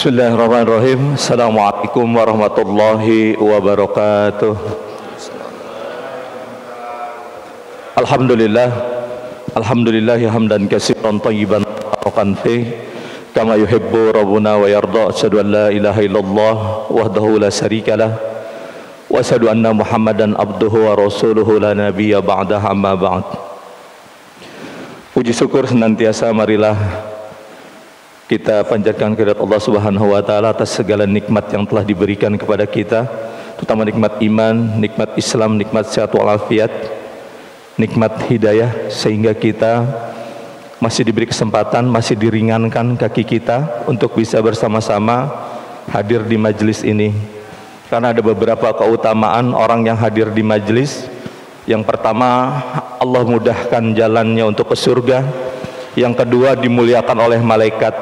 Bismillahirrahmanirrahim. Assalamualaikum warahmatullahi wabarakatuh. Alhamdulillahi hamdan katsiran thayyiban mubarakan fih kama yuhibbu rabbuna wa yarda. Asyhadu an la ilaha illallah wahdahu la syarikalah wa asyhadu anna Muhammadan abduhu wa rasuluhu la nabiyya ba'dah, amma ba'd. Puji syukur senantiasa marilah kita panjatkan kehadirat Allah Subhanahu wa taala atas segala nikmat yang telah diberikan kepada kita, terutama nikmat iman, nikmat Islam, nikmat sehat walafiat, nikmat hidayah, sehingga kita masih diberi kesempatan, masih diringankan kaki kita untuk bisa bersama-sama hadir di majelis ini. Karena ada beberapa keutamaan orang yang hadir di majelis. Yang pertama, Allah mudahkan jalannya untuk ke surga. Yang kedua, dimuliakan oleh malaikat,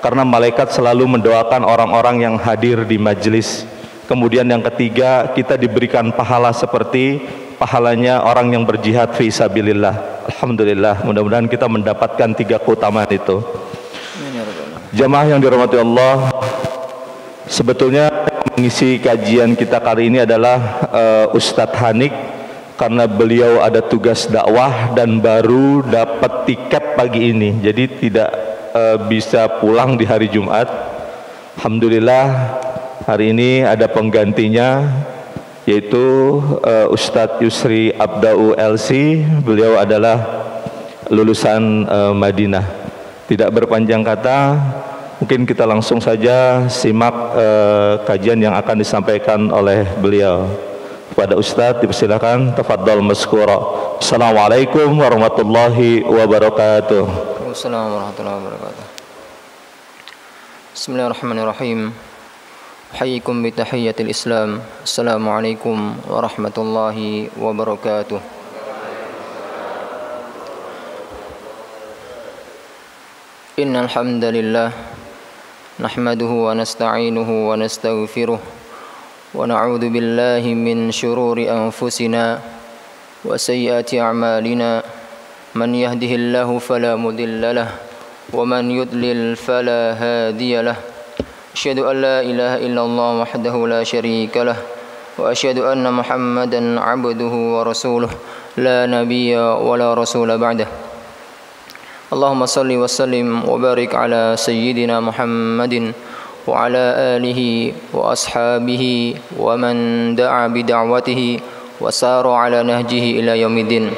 karena malaikat selalu mendoakan orang-orang yang hadir di majelis. Kemudian yang ketiga, kita diberikan pahala seperti pahalanya orang yang berjihad fi sabilillah. Alhamdulillah, mudah-mudahan kita mendapatkan tiga keutamaan itu. Jamaah yang dirahmati Allah, sebetulnya mengisi kajian kita kali ini adalah Ustadz Hanik, karena beliau ada tugas dakwah dan baru dapat tiket pagi ini, jadi tidak bisa pulang di hari Jumat. Alhamdulillah hari ini ada penggantinya, yaitu Ustadz Yusri Abdau LC. Beliau adalah lulusan Madinah. Tidak berpanjang kata, mungkin kita langsung saja simak kajian yang akan disampaikan oleh beliau. Kepada Ustadz dipersilakan, tafadhal maskura. Assalamualaikum warahmatullahi wabarakatuh. Assalamualaikum warahmatullahi wabarakatuh. Bismillahirrahmanirrahim. Uhayyikum bi tahiyyatil Islam. Assalamualaikum warahmatullahi wabarakatuh. Innal hamdalillah nahmaduhu wa nasta'inuhu wa nastaghfiruh wa na'udzu billahi min shururi anfusina wa sayyiati a'malina. Man yahdihillahu fala mudilla lahu wa man yudlil fala hadiya lahu. Asyhadu an la ilaha illallah wahdahu la syarika lahu wa asyhadu anna Muhammadan 'abduhu wa rasuluh la nabiyya wa la rasula ba'dahu. Allahumma salli wa sallim wa barik ala sayyidina Muhammadin wa ala alihi wa ashabihi wa man da'a bi da'watihi wa sara ala nahjihi ila yaumiddin.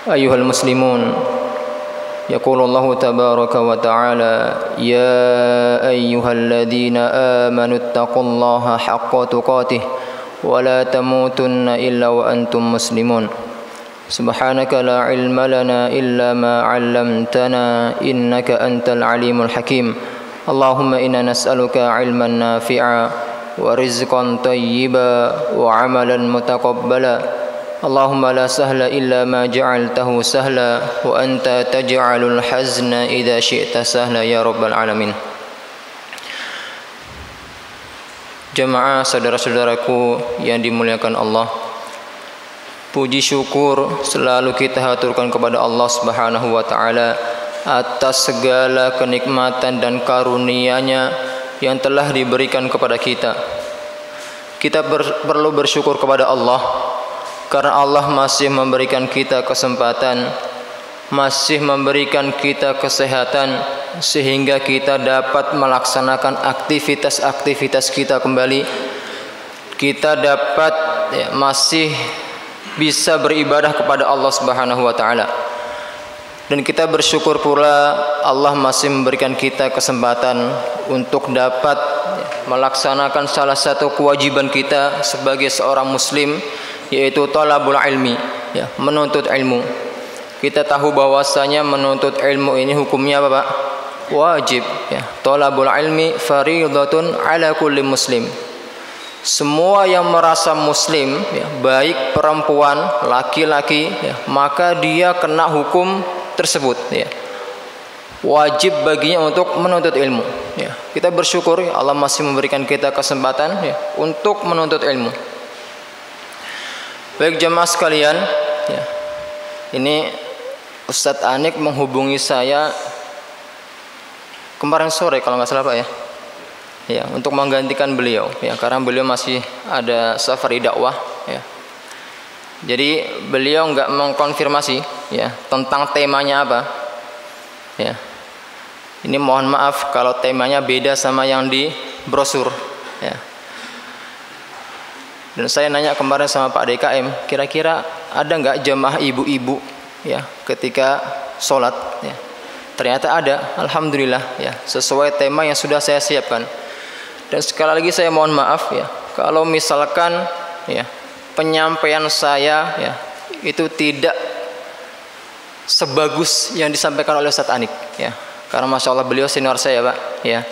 أيها المسلمون، يقول الله تبارك وتعالى: يا أيها الذين آمنوا اتقوا الله حق تقاته ولا تموتن إلا وأنتم مسلمون. سبحانك لا علم لنا إلا ما علمتنا إنك أنت العليم الحكيم. اللهم إنا نسألك علما نافعا ورزقا طيبا وعملا متقبلا. Allahumma la sahla illa ma ja'altahu sahla wa anta taj'alul hazna idza syi'ta sahla ya rabbal alamin. Jamaah saudara-saudaraku yang dimuliakan Allah, puji syukur selalu kita haturkan kepada Allah Subhanahu wa taala atas segala kenikmatan dan karunia-Nya yang telah diberikan kepada kita. Kita perlu bersyukur kepada Allah karena Allah masih memberikan kita kesempatan, masih memberikan kita kesehatan, sehingga kita dapat melaksanakan aktivitas-aktivitas kita kembali. Kita dapat masih bisa beribadah kepada Allah Subhanahu wa taala. Dan kita bersyukur pula Allah masih memberikan kita kesempatan untuk dapat melaksanakan salah satu kewajiban kita sebagai seorang muslim, yaitu talabul ilmi, menuntut ilmu. Kita tahu bahwasanya menuntut ilmu ini hukumnya apa, Pak? Wajib, talabul ilmi fardhatun ala kulli muslim. Semua yang merasa muslim, baik perempuan, laki-laki, maka dia kena hukum tersebut, wajib baginya untuk menuntut ilmu. Kita bersyukur Allah masih memberikan kita kesempatan untuk menuntut ilmu. Baik jemaah sekalian, ini Ustadz Anik menghubungi saya kemarin sore kalau nggak salah Pak ya. Ya, untuk menggantikan beliau ya, karena beliau masih ada safari dakwah ya. Jadi beliau nggak mengkonfirmasi ya tentang temanya apa. Ya. Ini mohon maaf kalau temanya beda sama yang di brosur ya. Dan saya nanya kemarin sama Pak DKM, kira-kira ada nggak jamaah ibu-ibu ya ketika sholat ya. Ternyata ada, alhamdulillah ya, sesuai tema yang sudah saya siapkan. Dan sekali lagi saya mohon maaf ya kalau misalkan ya penyampaian saya ya itu tidak sebagus yang disampaikan oleh Ustadz Anik ya. Karena masya Allah beliau senior saya Pak ya.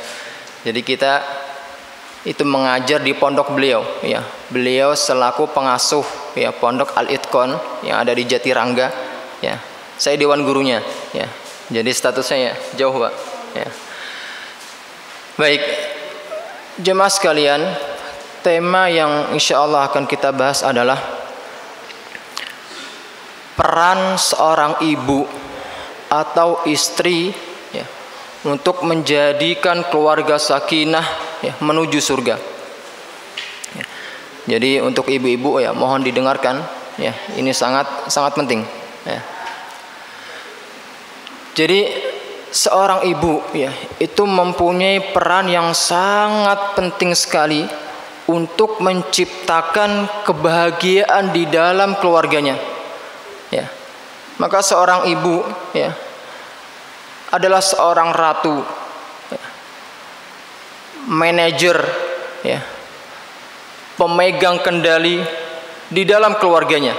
Jadi kita itu mengajar di pondok beliau ya. Beliau selaku pengasuh ya pondok Al-Itqon yang ada di Jatirangga ya. Saya dewan gurunya ya. Jadi statusnya ya jauh Pak ya. Baik, jemaah sekalian, tema yang insya Allah akan kita bahas adalah peran seorang ibu atau istri ya, untuk menjadikan keluarga sakinah ya, menuju surga ya. Jadi untuk ibu-ibu ya mohon didengarkan ya, ini sangat penting ya. Jadi seorang ibu ya itu mempunyai peran yang sangat penting sekali untuk menciptakan kebahagiaan di dalam keluarganya ya. Maka seorang ibu ya adalah seorang ratu ya, manajer ya, pemegang kendali di dalam keluarganya.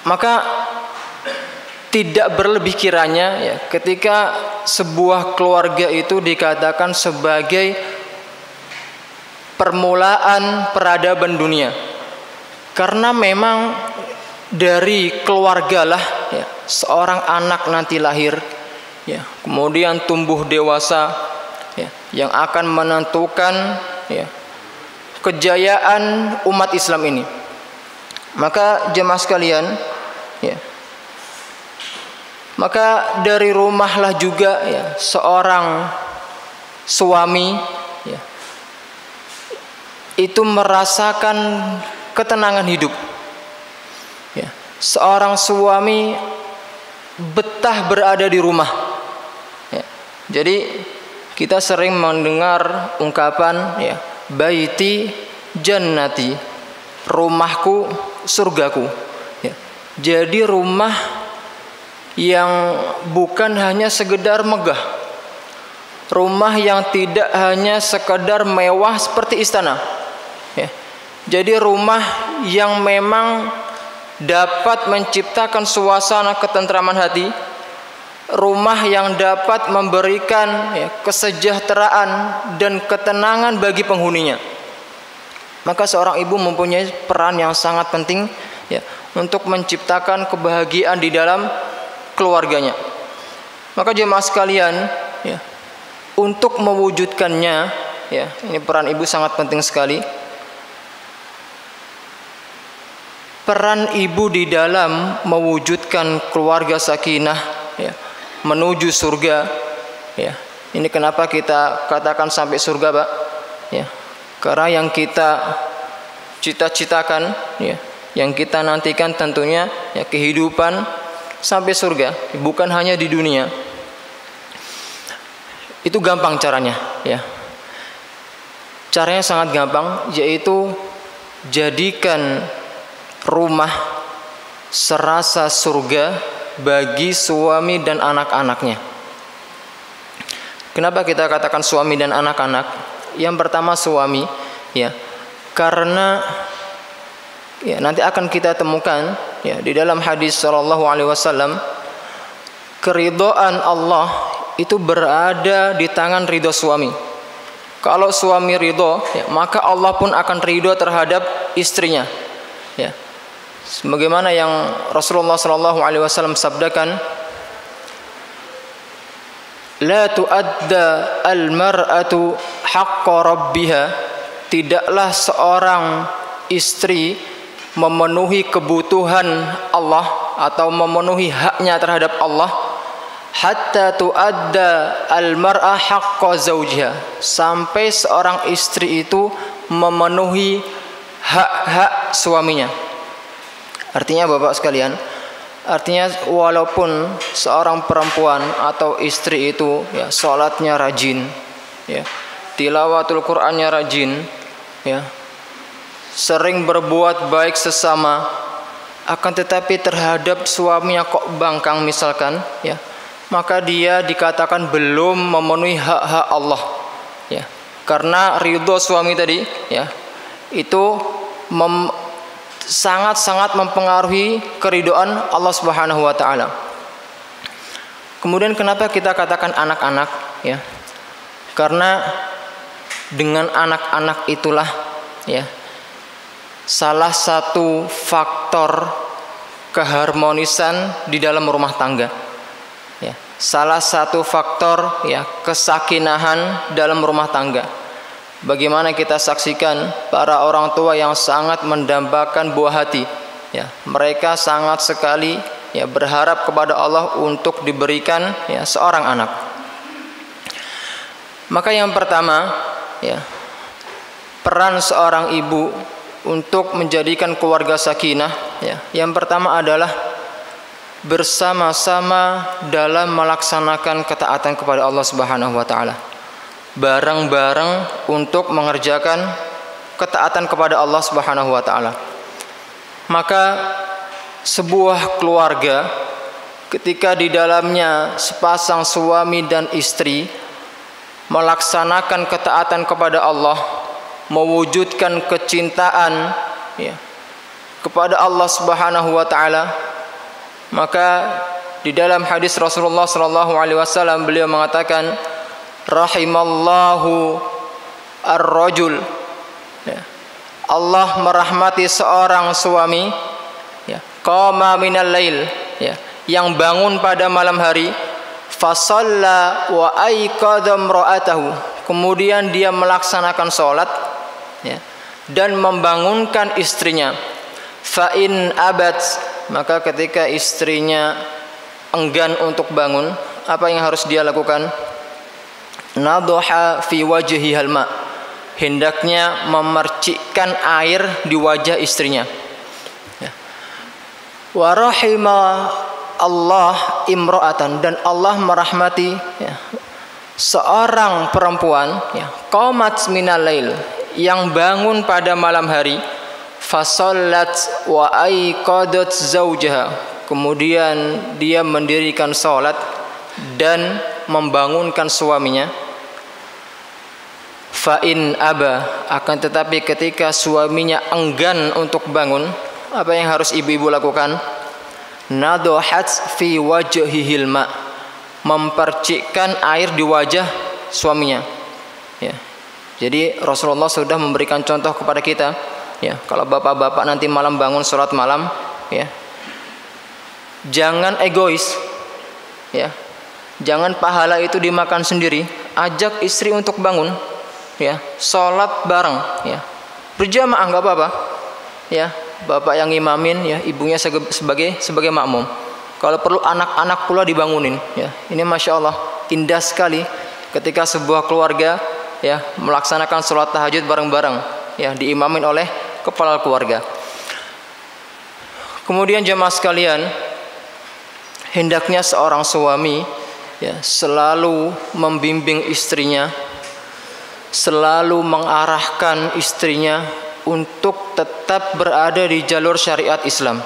Maka tidak berlebih kiranya ya ketika sebuah keluarga itu dikatakan sebagai permulaan peradaban dunia. Karena memang dari keluargalah ya, seorang anak nanti lahir ya, kemudian tumbuh dewasa ya, yang akan menentukan ya, kejayaan umat Islam ini. Maka jemaah sekalian ya, maka dari rumahlah juga ya seorang suami ya, itu merasakan ketenangan hidup ya. Seorang suami betah berada di rumah ya. Jadi kita sering mendengar ungkapan ya, baiti jannati, rumahku surgaku ya. Jadi rumah yang bukan hanya sekedar megah, rumah yang tidak hanya sekedar mewah seperti istana ya. Jadi rumah yang memang dapat menciptakan suasana ketentraman hati, rumah yang dapat memberikan ya, kesejahteraan dan ketenangan bagi penghuninya. Maka seorang ibu mempunyai peran yang sangat penting ya, untuk menciptakan kebahagiaan di dalam keluarganya. Maka jemaah sekalian ya, untuk mewujudkannya ya, ini peran ibu sangat penting sekali. Peran ibu di dalam mewujudkan keluarga sakinah ya, menuju surga ya. Ini kenapa kita katakan sampai surga Pak ya. Karena yang kita cita-citakan ya, yang kita nantikan tentunya ya, kehidupan sampai surga, bukan hanya di dunia. Itu gampang caranya ya. Caranya sangat gampang, yaitu jadikan rumah serasa surga bagi suami dan anak-anaknya. Kenapa kita katakan suami dan anak-anak? Yang pertama suami ya, karena ya, nanti akan kita temukan ya, di dalam hadis sallallahu alaihi wasallam, keridhaan Allah itu berada di tangan ridho suami. Kalau suami ridho ya, maka Allah pun akan ridho terhadap istrinya ya. Sebagaimana yang Rasulullah sallallahu alaihi wasallam sabdakan, la tuadda al-mar'atu haqqa rabbiha, tidaklah seorang istri memenuhi kebutuhan Allah atau memenuhi haknya terhadap Allah hatta tuadda al-mar'a haqqa zawjiha, sampai seorang istri itu memenuhi hak-hak suaminya. Artinya Bapak sekalian, artinya walaupun seorang perempuan atau istri itu ya salatnya rajin, ya, tilawatul Qur'annya rajin, ya, sering berbuat baik sesama, akan tetapi terhadap suaminya kok bangkang misalkan, ya, maka dia dikatakan belum memenuhi hak-hak Allah, ya, karena ridho suami tadi, ya, itu sangat-sangat mempengaruhi keridhaan Allah Subhanahu wa taala. Kemudian kenapa kita katakan anak-anak, ya? Karena dengan anak-anak itulah, ya, salah satu faktor keharmonisan di dalam rumah tangga, ya, salah satu faktor, ya, kesakinahan dalam rumah tangga. Bagaimana kita saksikan para orang tua yang sangat mendambakan buah hati, ya, mereka sangat sekali, ya, berharap kepada Allah untuk diberikan, ya, seorang anak. Maka yang pertama, ya, peran seorang ibu untuk menjadikan keluarga sakinah, ya, yang pertama adalah bersama-sama dalam melaksanakan ketaatan kepada Allah Subhanahu wa taala. Bareng-bareng untuk mengerjakan ketaatan kepada Allah Subhanahu wa taala. Maka sebuah keluarga ketika di dalamnya sepasang suami dan istri melaksanakan ketaatan kepada Allah, mewujudkan kecintaan, ya, kepada Allah Subhanahu wa taala, maka di dalam hadis Rasulullah sallallahu alaihi wasallam beliau mengatakan, rahimallahu ar-rajul, ya, Allah merahmati seorang suami, ya, qama minal lail, ya, yang bangun pada malam hari, fasalla wa aiqadha imra'atahu, kemudian dia melaksanakan salat, ya, dan membangunkan istrinya. Fa in abat, maka ketika istrinya enggan untuk bangun, apa yang harus dia lakukan? Nadha fi wajhi halma, hendaknya memercikkan air di wajah istrinya, ya. Wa rahima Allah imra'atan, dan Allah merahmati, ya, seorang perempuan, ya, qamat minal lail, yang bangun pada malam hari, fasallat wa aiqadat zaujaha, kemudian dia mendirikan salat dan membangunkan suaminya. Fa in aba, akan tetapi ketika suaminya enggan untuk bangun, apa yang harus ibu-ibu lakukan? Nadhat fi wajhihil ma, mempercikkan air di wajah suaminya, ya. Jadi Rasulullah sudah memberikan contoh kepada kita, ya, kalau bapak-bapak nanti malam bangun sholat malam, ya, jangan egois, ya, jangan pahala itu dimakan sendiri, ajak istri untuk bangun, ya, sholat bareng, ya, berjamaah nggak apa-apa, ya, bapak yang imamin, ya, ibunya sebagai makmum. Kalau perlu anak-anak pula dibangunin, ya. Ini masya Allah indah sekali ketika sebuah keluarga, ya, melaksanakan sholat tahajud bareng-bareng, ya, diimamin oleh kepala keluarga. Kemudian jemaah sekalian, hendaknya seorang suami, ya, selalu membimbing istrinya, selalu mengarahkan istrinya untuk tetap berada di jalur syariat Islam.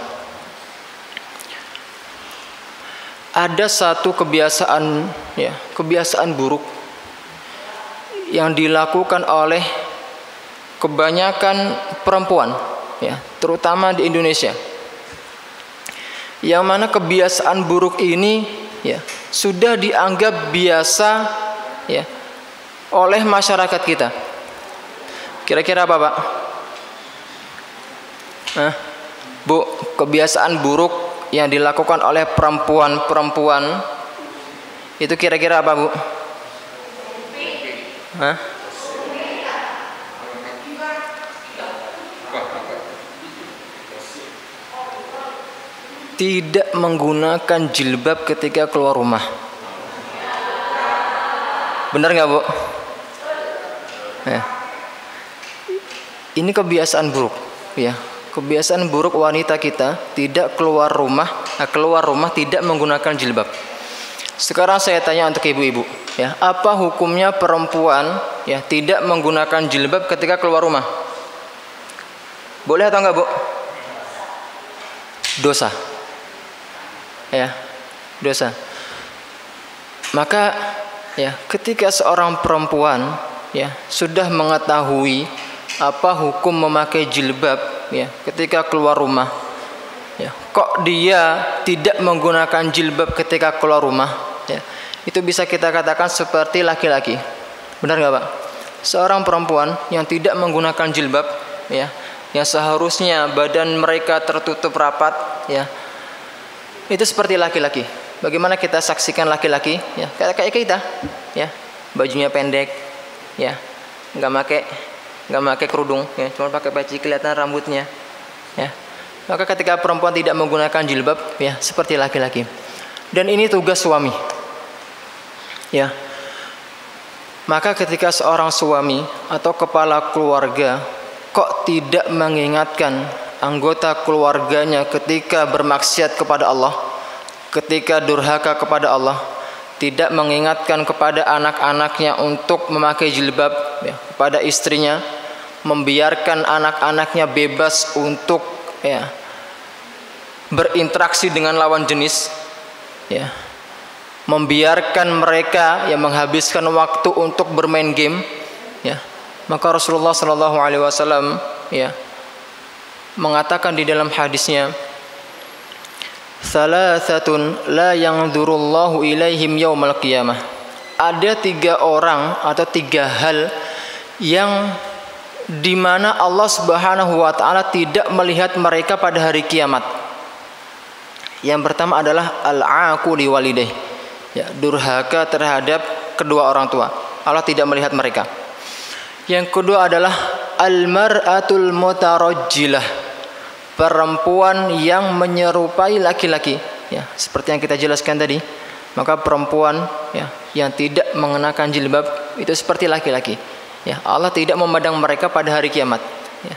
Ada satu kebiasaan, ya, kebiasaan buruk yang dilakukan oleh kebanyakan perempuan, ya, terutama di Indonesia, yang mana kebiasaan buruk ini, ya, sudah dianggap biasa, ya, oleh masyarakat kita. Kira-kira apa, Pak? Bu, kebiasaan buruk yang dilakukan oleh perempuan-perempuan itu kira-kira apa, Bu? Tidak menggunakan jilbab ketika keluar rumah. Benar nggak Bu? Ya. Ini kebiasaan buruk, ya. Kebiasaan buruk wanita kita tidak keluar rumah tidak menggunakan jilbab. Sekarang saya tanya untuk ibu-ibu, ya, apa hukumnya perempuan ya tidak menggunakan jilbab ketika keluar rumah? Boleh atau enggak, Bu? Dosa. Ya, dosa. Maka ya, ketika seorang perempuan ya sudah mengetahui apa hukum memakai jilbab ya ketika keluar rumah, ya, kok dia tidak menggunakan jilbab ketika keluar rumah, ya, itu bisa kita katakan seperti laki-laki. Benar nggak Pak? Seorang perempuan yang tidak menggunakan jilbab, ya, yang seharusnya badan mereka tertutup rapat, ya, itu seperti laki-laki. Bagaimana kita saksikan laki-laki, ya, kayak kita, ya, bajunya pendek, ya, nggak pakai kerudung, ya, cuma pakai peci, kelihatan rambutnya, ya. Maka ketika perempuan tidak menggunakan jilbab, ya, seperti laki-laki. Dan ini tugas suami, ya. Maka ketika seorang suami atau kepala keluarga kok tidak mengingatkan anggota keluarganya ketika bermaksiat kepada Allah, ketika durhaka kepada Allah, tidak mengingatkan kepada anak-anaknya untuk memakai jilbab, ya, kepada istrinya, membiarkan anak-anaknya bebas untuk ya berinteraksi dengan lawan jenis, ya, membiarkan mereka yang menghabiskan waktu untuk bermain game, ya, maka Rasulullah SAW ya mengatakan di dalam hadisnya, Salasatun la yanzurullahu ilaihim yaumal qiyamah. Ada 3 orang atau 3 hal yang dimana Allah Subhanahu wa ta'ala tidak melihat mereka pada hari kiamat. Yang pertama adalah al-aqu liwalidayh, ya, durhaka terhadap kedua orang tua. Allah tidak melihat mereka. Yang kedua adalah al-mar'atul mutarajjilah, perempuan yang menyerupai laki-laki, ya, seperti yang kita jelaskan tadi. Maka perempuan ya yang tidak mengenakan jilbab itu seperti laki-laki, ya, Allah tidak memandang mereka pada hari kiamat, ya.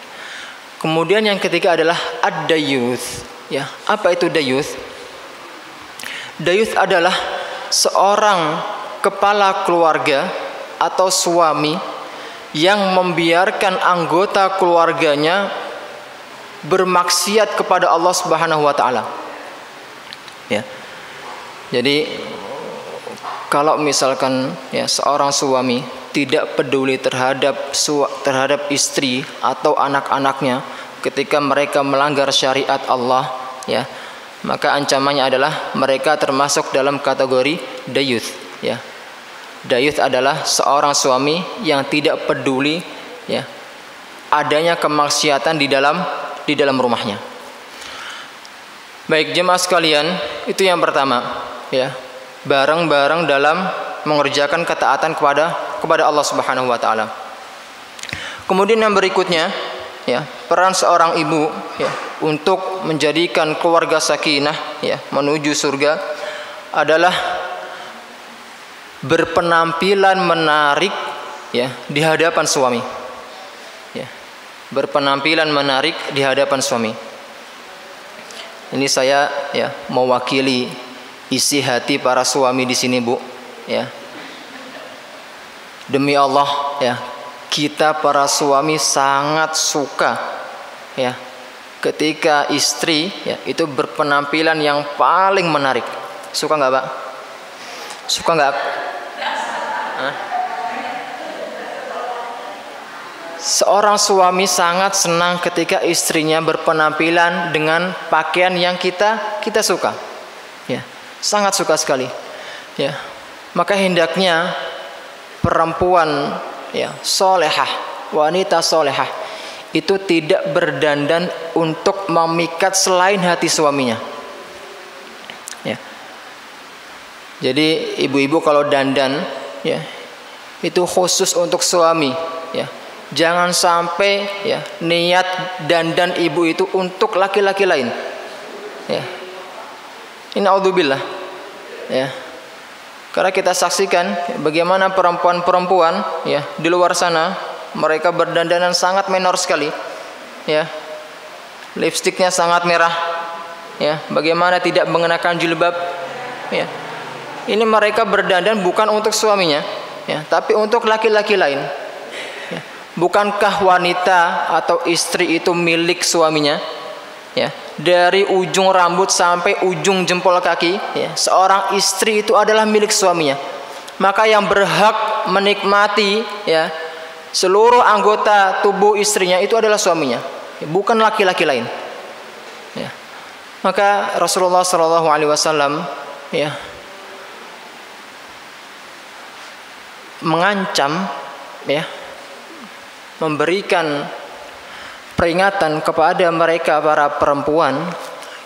Kemudian yang ketiga adalah ad-dayuth, ya. Apa itu dayuth? Dayuth adalah seorang kepala keluarga atau suami yang membiarkan anggota keluarganya bermaksiat kepada Allah Subhanahu wa taala. Ya. Jadi kalau misalkan ya seorang suami tidak peduli terhadap istri atau anak-anaknya ketika mereka melanggar syariat Allah, ya, maka ancamannya adalah mereka termasuk dalam kategori dayuth, ya. Dayuth adalah seorang suami yang tidak peduli ya adanya kemaksiatan di dalam rumahnya. Baik jemaah sekalian, itu yang pertama, ya. Bareng-bareng dalam mengerjakan ketaatan kepada Allah Subhanahu wa taala. Kemudian yang berikutnya, ya, peran seorang ibu ya untuk menjadikan keluarga sakinah ya menuju surga adalah berpenampilan menarik ya di hadapan suami. Ya. Berpenampilan menarik di hadapan suami. Ini saya ya mewakili isi hati para suami di sini, Bu, ya. Demi Allah ya, kita para suami sangat suka ya ketika istri ya itu berpenampilan yang paling menarik. Suka nggak, Pak? Suka nggak? Seorang suami sangat senang ketika istrinya berpenampilan dengan pakaian yang kita suka, ya, sangat suka sekali, ya. Maka hendaknya perempuan ya solehah, wanita solehah itu tidak berdandan untuk memikat selain hati suaminya, ya. Jadi ibu-ibu kalau dandan ya itu khusus untuk suami, ya. Jangan sampai ya niat dandan ibu itu untuk laki-laki lain, ya. Innaudzubillah, ya. Karena kita saksikan bagaimana perempuan-perempuan ya di luar sana, mereka berdandanan sangat menor sekali. Ya. Lipstiknya sangat merah. Ya, bagaimana tidak mengenakan jilbab? Ya. Ini mereka berdandan bukan untuk suaminya, ya, tapi untuk laki-laki lain. Ya. Bukankah wanita atau istri itu milik suaminya? Ya, dari ujung rambut sampai ujung jempol kaki, ya, seorang istri itu adalah milik suaminya. Maka yang berhak menikmati ya seluruh anggota tubuh istrinya itu adalah suaminya, ya, bukan laki-laki lain. Ya. Maka Rasulullah SAW ya mengancam, ya, memberikan peringatan kepada mereka para perempuan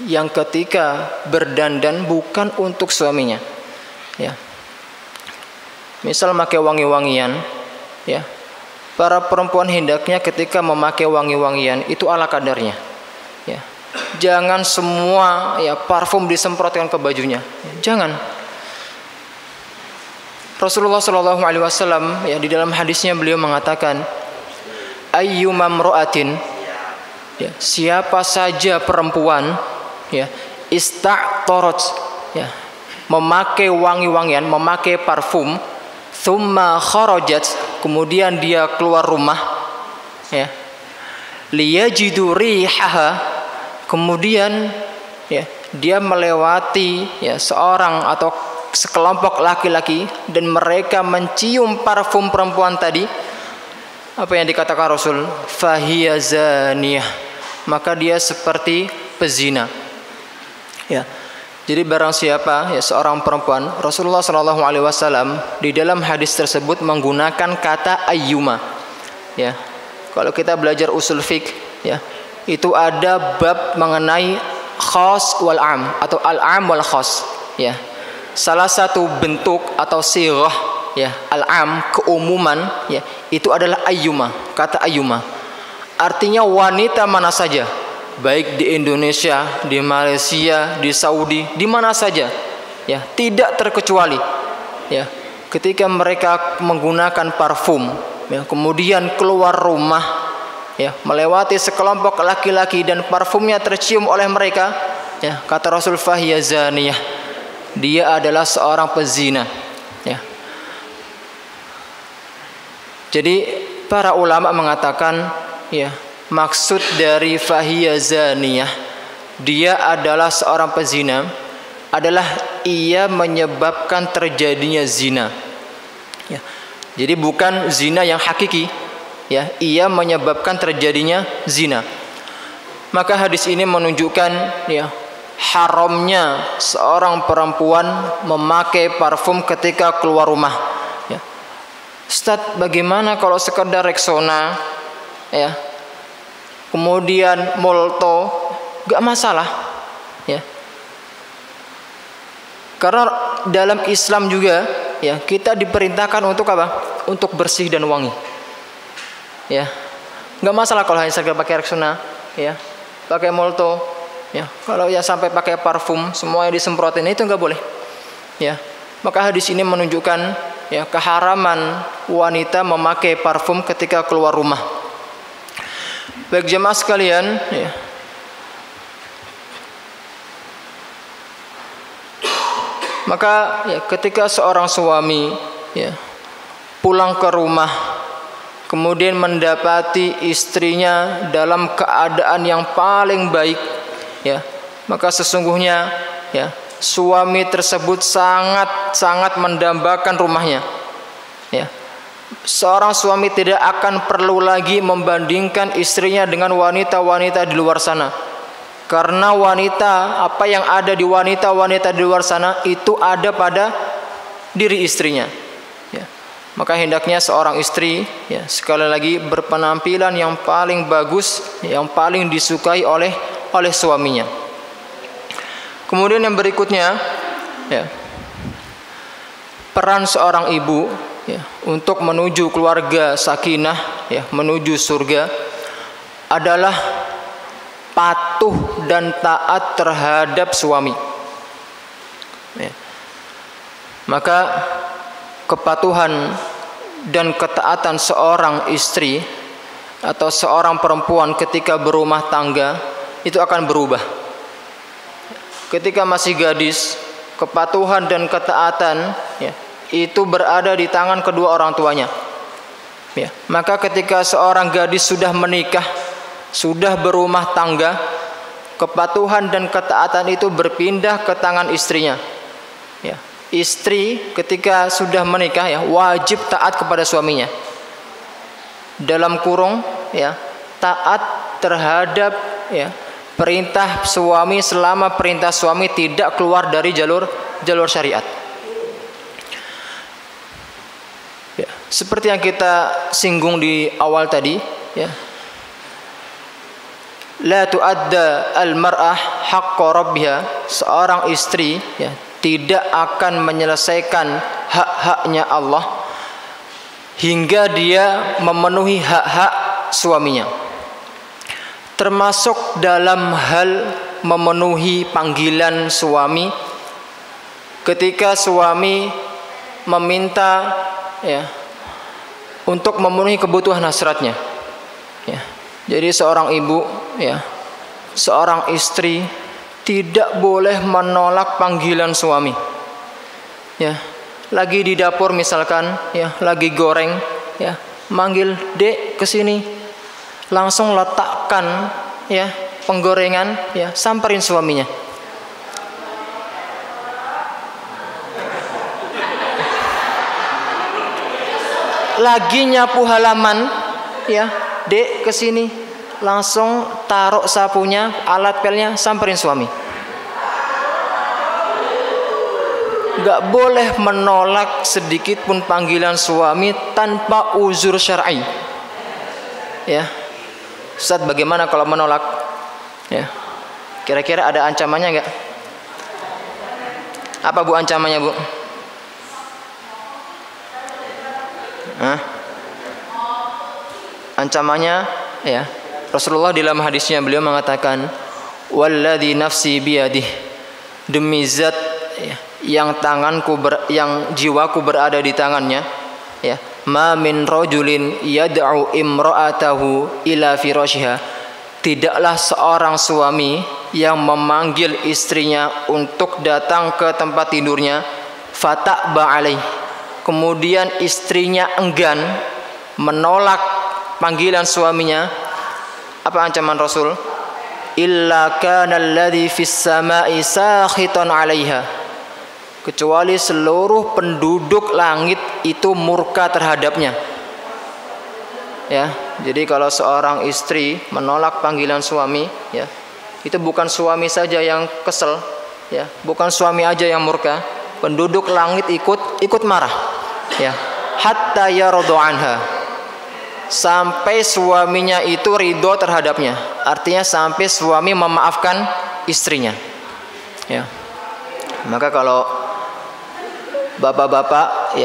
yang ketika berdandan bukan untuk suaminya, ya. Misal memakai wangi-wangian, ya. Para perempuan hendaknya ketika memakai wangi-wangian itu ala kadarnya, ya. Jangan semua ya parfum disemprotkan ke bajunya, ya, jangan. Rasulullah SAW ya di dalam hadisnya beliau mengatakan, ayyuma imra'atin, ya, siapa saja perempuan ya ista'tarat ya memakai wangi-wangian, memakai parfum, thumma kharajat, kemudian dia keluar rumah, ya, liyajidu rihaha, kemudian ya dia melewati ya seorang atau sekelompok laki-laki dan mereka mencium parfum perempuan tadi. Apa yang dikatakan Rasul? Fahiya zaniyah, maka dia seperti pezina. Ya. Jadi barang siapa ya seorang perempuan, Rasulullah SAW di dalam hadis tersebut menggunakan kata ayyuma. Ya. Kalau kita belajar usul fiqh, ya, itu ada bab mengenai khas wal am atau al-am wal khas. Ya. Salah satu bentuk atau sirah ya al-am, keumuman, ya, itu adalah ayyuma, kata ayyuma. Artinya wanita mana saja, baik di Indonesia, di Malaysia, di Saudi, di mana saja, ya, tidak terkecuali, ya, ketika mereka menggunakan parfum, ya, kemudian keluar rumah, ya, melewati sekelompok laki-laki dan parfumnya tercium oleh mereka, ya, kata Rasul fahiya zaniyah, dia adalah seorang pezina, ya. Jadi para ulama mengatakan, ya, maksud dari fahiya zaniyah, dia adalah seorang pezina, adalah ia menyebabkan terjadinya zina, ya. Jadi bukan zina yang hakiki, ya, ia menyebabkan terjadinya zina. Maka hadis ini menunjukkan ya haramnya seorang perempuan memakai parfum ketika keluar rumah, ya. Ustaz, bagaimana kalau sekedar Rexona, ya, kemudian Molto, gak masalah, ya. Karena dalam Islam juga, ya, kita diperintahkan untuk apa? Untuk bersih dan wangi, ya. Gak masalah kalau hanya sekedar pakai Rexona, ya, pakai Molto, ya. Kalau ya sampai pakai parfum semuanya disemprotin, itu nggak boleh, ya. Maka hadis ini menunjukkan ya keharaman wanita memakai parfum ketika keluar rumah. Baik jemaah sekalian, ya, maka ya ketika seorang suami ya pulang ke rumah kemudian mendapati istrinya dalam keadaan yang paling baik, ya, maka sesungguhnya ya suami tersebut sangat mendambakan rumahnya, ya. Seorang suami tidak akan perlu lagi membandingkan istrinya dengan wanita-wanita di luar sana, karena wanita, apa yang ada di wanita-wanita di luar sana itu ada pada diri istrinya, ya. Maka hendaknya seorang istri, ya, sekali lagi berpenampilan yang paling bagus, yang paling disukai oleh suaminya. Kemudian yang berikutnya, ya, peran seorang ibu, ya, untuk menuju keluarga sakinah, ya, menuju surga adalah patuh dan taat terhadap suami, ya. Maka kepatuhan dan ketaatan seorang istri atau seorang perempuan ketika berumah tangga itu akan berubah. Ketika masih gadis, kepatuhan dan ketaatan itu berada di tangan kedua orang tuanya. Maka ketika seorang gadis sudah menikah, sudah berumah tangga, kepatuhan dan ketaatan itu berpindah ke tangan istrinya. Istri ketika sudah menikah wajib taat kepada suaminya. Dalam kurung taat terhadap perintah suami selama perintah suami tidak keluar dari jalur syariat. Seperti yang kita singgung di awal tadi, la tu'adda al-mar'ah haqqa rabbiha, seorang istri tidak akan menyelesaikan hak-haknya Allah hingga dia memenuhi hak-hak suaminya. Termasuk dalam hal memenuhi panggilan suami ketika suami meminta untuk memenuhi kebutuhan hasratnya. Jadi seorang ibu, seorang istri tidak boleh menolak panggilan suami. Lagi di dapur misalkan, lagi goreng, manggil dek kesini, langsung letakkan penggorengan, samperin suaminya. Lagi nyapu halaman, dek kesini, langsung taruh sapunya, alat pelnya, samperin suami. Gak boleh menolak sedikit pun panggilan suami tanpa uzur syar'i. Ustaz, bagaimana kalau menolak? Kira-kira ada ancamannya gak? Apa Bu ancamannya, Bu? Ancamannya Rasulullah dalam hadisnya beliau mengatakan, walladzi nafsi biyadih, demi zat yang yang jiwaku berada di tangannya, ma min rajulin yad'u imra'atahu ila firashiha, tidaklah seorang suami yang memanggil istrinya untuk datang ke tempat tidurnya, fata'ba alaih, kemudian istrinya enggan menolak panggilan suaminya. Apa ancaman Rasul? Illa kana alladhi fis sama'i sakhitan 'alaiha, kecuali seluruh penduduk langit itu murka terhadapnya. Jadi kalau seorang istri menolak panggilan suami, itu bukan suami saja yang kesel, bukan suami aja yang murka, penduduk langit ikut marah, hatta yardu anha, sampai suaminya itu ridho terhadapnya. Artinya sampai suami memaafkan istrinya. Maka kalau bapak-bapak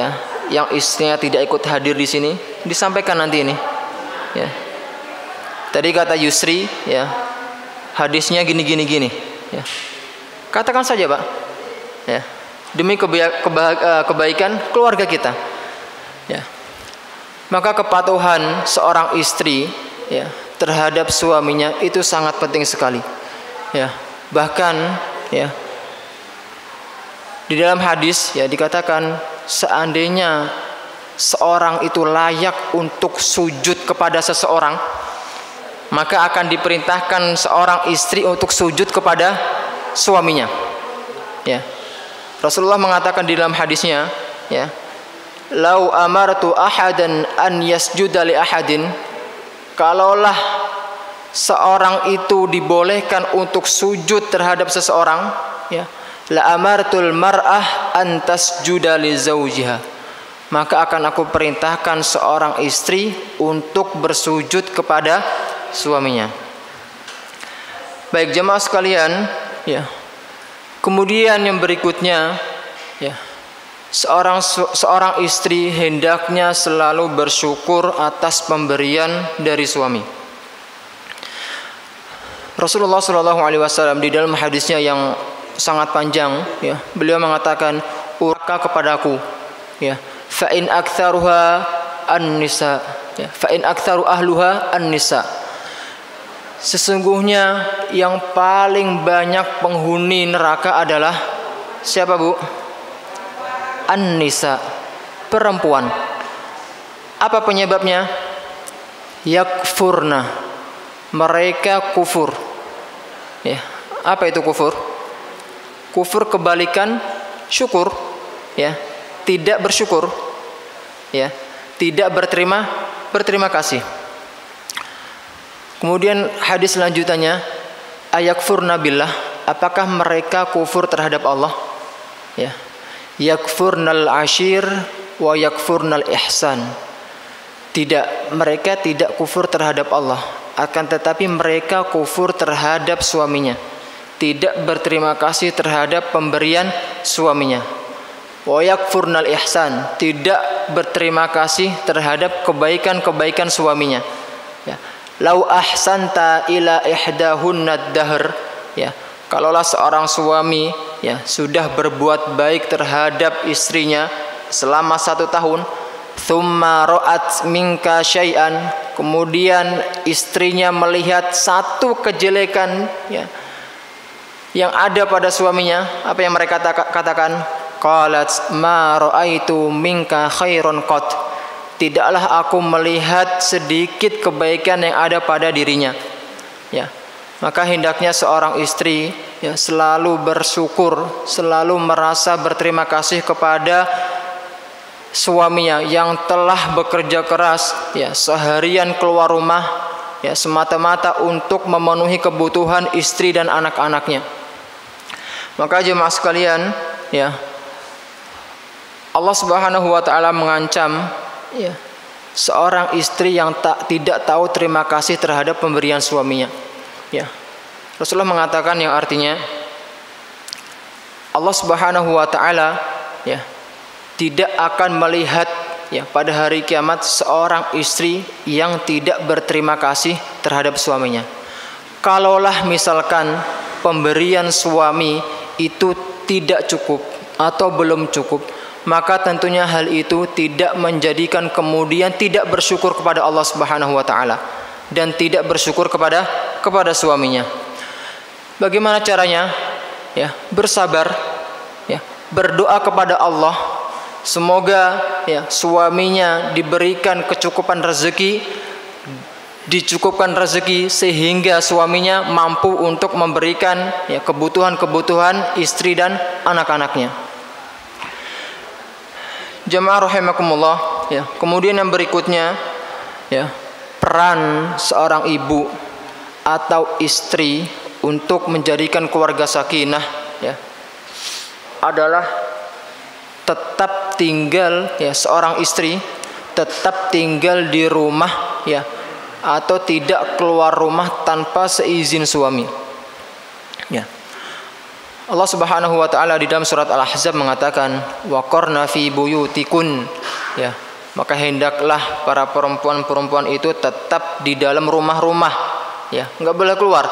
yang istrinya tidak ikut hadir di sini, disampaikan nanti ini. Tadi kata Yusri, hadisnya gini. Katakan saja, Pak. Demi kebaikan keluarga kita. Maka kepatuhan seorang istri terhadap suaminya itu sangat penting sekali. Bahkan di dalam hadis dikatakan, seandainya seorang itu layak untuk sujud kepada seseorang, maka akan diperintahkan seorang istri untuk sujud kepada suaminya. Rasulullah mengatakan di dalam hadisnya, lau amartu ahadan an yasjuda li ahadin, kalaulah seorang itu dibolehkan untuk sujud terhadap seseorang, la amartul mar'ah an tasjuda li zawjiha, maka akan aku perintahkan seorang istri untuk bersujud kepada suaminya. Baik jemaah sekalian, kemudian yang berikutnya, seorang istri hendaknya selalu bersyukur atas pemberian dari suami. Rasulullah SAW di dalam hadisnya yang sangat panjang, beliau mengatakan, uraka kepadaku, ya. Fa in aktsaruha an-nisa, ya. Fa in aktsaru ahluha an-nisa. Sesungguhnya yang paling banyak penghuni neraka adalah siapa, Bu? An-nisa, perempuan. Apa penyebabnya? Yakfurna, mereka kufur. Ya, apa itu kufur? Kufur kebalikan syukur, ya. Tidak bersyukur, ya. Tidak berterima kasih. Kemudian hadis selanjutnya, ayakfurna billah, apakah mereka kufur terhadap Allah? Ya. Yakfurnal ashir wa yakfurnal ihsan. Tidak, mereka tidak kufur terhadap Allah, akan tetapi mereka kufur terhadap suaminya. Tidak berterima kasih terhadap pemberian suaminya. Wa yakfurnal ihsan, tidak berterima kasih terhadap kebaikan-kebaikan suaminya. Ya. Lau ahsanta ila ihdahunna dahr, ya, kalaulah seorang suami, ya, sudah berbuat baik terhadap istrinya selama 1 tahun, thumma ra'at minka syai'an, kemudian istrinya melihat satu kejelekan, ya, yang ada pada suaminya, apa yang mereka katakan? Qalat ma ra'aitu minka khairon qat, tidaklah aku melihat sedikit kebaikan yang ada pada dirinya, ya. Maka hendaknya seorang istri, ya, selalu bersyukur, selalu merasa berterima kasih kepada suaminya yang telah bekerja keras, ya, seharian keluar rumah, ya, semata-mata untuk memenuhi kebutuhan istri dan anak-anaknya. Maka jemaah sekalian, ya, Allah Subhanahu wa taala mengancam, ya, seorang istri yang tidak tahu terima kasih terhadap pemberian suaminya, ya. Rasulullah mengatakan yang artinya Allah Subhanahu wa taala, ya, tidak akan melihat, ya, pada hari kiamat seorang istri yang tidak berterima kasih terhadap suaminya. Kalaulah misalkan pemberian suami itu tidak cukup atau belum cukup, maka tentunya hal itu tidak menjadikan kemudian tidak bersyukur kepada Allah Subhanahu wa taala dan tidak bersyukur kepada suaminya. Bagaimana caranya? Ya, bersabar, ya, berdoa kepada Allah semoga, ya, suaminya diberikan kecukupan rezeki, dicukupkan rezeki sehingga suaminya mampu untuk memberikan, ya, kebutuhan-kebutuhan istri dan anak-anaknya. Jemaah rahimakumullah, ya. Kemudian yang berikutnya, ya, peran seorang ibu atau istri untuk menjadikan keluarga sakinah, ya, adalah tetap tinggal, ya, seorang istri tetap tinggal di rumah, ya, atau tidak keluar rumah tanpa seizin suami, ya. Allah Subhanahu wa taala di dalam surat Al-Ahzab mengatakan waqarna fi buyutikun, ya, maka hendaklah para perempuan-perempuan itu tetap di dalam rumah-rumah, ya, enggak boleh keluar.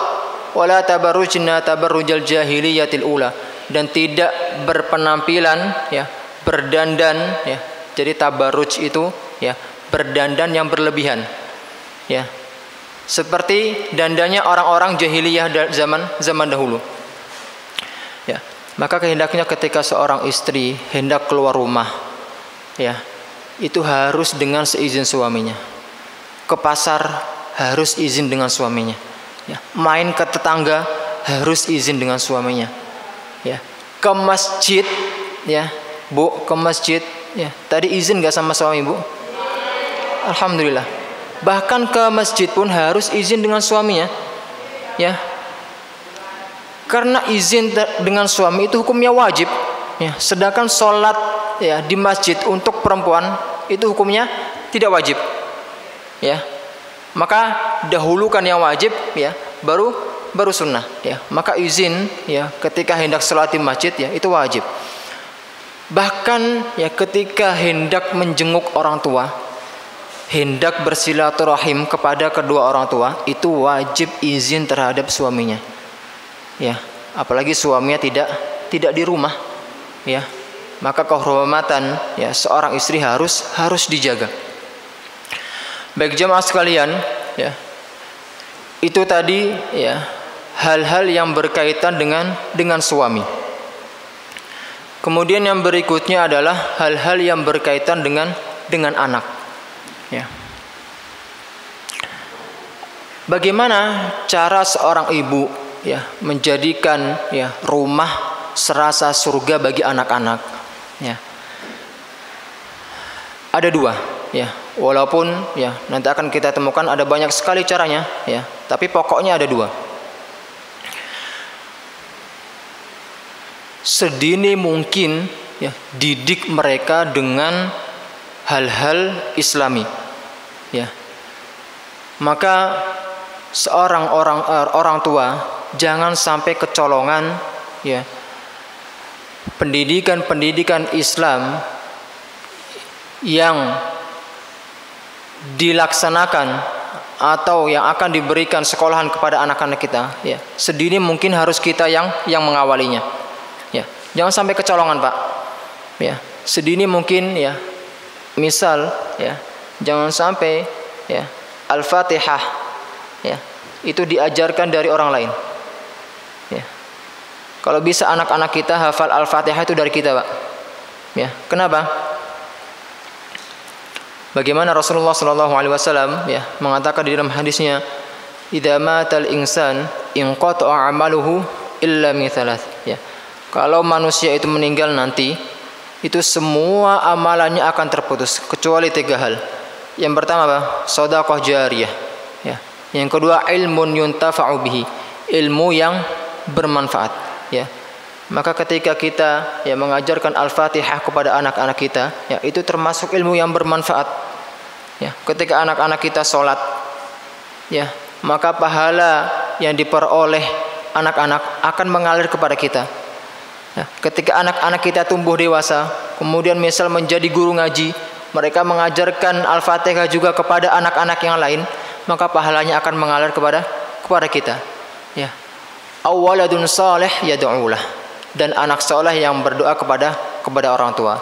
Wala tabarrujna tabarrujal jahiliyatil ula, dan tidak berpenampilan, ya, berdandan, ya. Jadi tabarruj itu, ya, berdandan yang berlebihan, ya, seperti dandannya orang-orang jahiliyah zaman dahulu. Ya, maka kehendaknya ketika seorang istri hendak keluar rumah, ya, itu harus dengan seizin suaminya. Ke pasar harus izin dengan suaminya, ya. Main ke tetangga harus izin dengan suaminya, ya. Ke masjid, ya, Bu, ke masjid, ya, tadi izin gak sama suami, Bu? Alhamdulillah. Bahkan ke masjid pun harus izin dengan suaminya, ya. Karena izin dengan suami itu hukumnya wajib, ya. Sedangkan sholat, ya, di masjid untuk perempuan itu hukumnya tidak wajib, ya. Maka dahulukan yang wajib, ya, baru sunnah, ya. Maka izin, ya, ketika hendak sholat di masjid, ya, itu wajib. Bahkan, ya, ketika hendak menjenguk orang tua, hendak bersilaturahim kepada kedua orang tua, itu wajib izin terhadap suaminya, ya. Apalagi suaminya tidak di rumah, ya. maka kehormatan ya seorang istri harus dijaga. Baik jemaah sekalian, ya. Itu tadi ya hal-hal yang berkaitan dengan suami. Kemudian yang berikutnya adalah hal-hal yang berkaitan dengan anak. Ya. Bagaimana cara seorang ibu ya menjadikan ya rumah serasa surga bagi anak-anak? Ya. Ada dua, ya. Walaupun ya nanti akan kita temukan ada banyak sekali caranya, ya. Tapi pokoknya ada dua. Sedini mungkin ya didik mereka dengan hal-hal Islami, ya. Maka seorang orang tua jangan sampai kecolongan ya pendidikan Islam yang dilaksanakan atau yang akan diberikan sekolahan kepada anak-anak kita ya. Sedini mungkin harus kita yang mengawalinya. Ya, jangan sampai kecolongan, Pak. Ya, sedini mungkin ya. Misal ya, jangan sampai ya Al-Fatihah ya itu diajarkan dari orang lain. Ya. Kalau bisa anak-anak kita hafal Al-Fatihah itu dari kita, Pak. Ya, kenapa? Bagaimana Rasulullah SAW ya mengatakan di dalam hadisnya, "Idza matal insan inqata'a 'amaluhu illa min thalath." Ya. Kalau manusia itu meninggal nanti, itu semua amalannya akan terputus kecuali tiga hal. Yang pertama apa? Shadaqah jariyah. Ya. Yang kedua ilmun yuntafa'u bihi, ilmu yang bermanfaat. Ya. Maka ketika kita ya mengajarkan Al-Fatihah kepada anak-anak kita, ya itu termasuk ilmu yang bermanfaat. Ya. Ketika anak-anak kita sholat, ya maka pahala yang diperoleh anak-anak akan mengalir kepada kita. Ya, ketika anak-anak kita tumbuh dewasa, kemudian misal menjadi guru ngaji, mereka mengajarkan Al-Fatihah juga kepada anak-anak yang lain, maka pahalanya akan mengalir kepada kita. Ya. Awaladun salih yad'ulah, dan anak saleh yang berdoa kepada orang tua.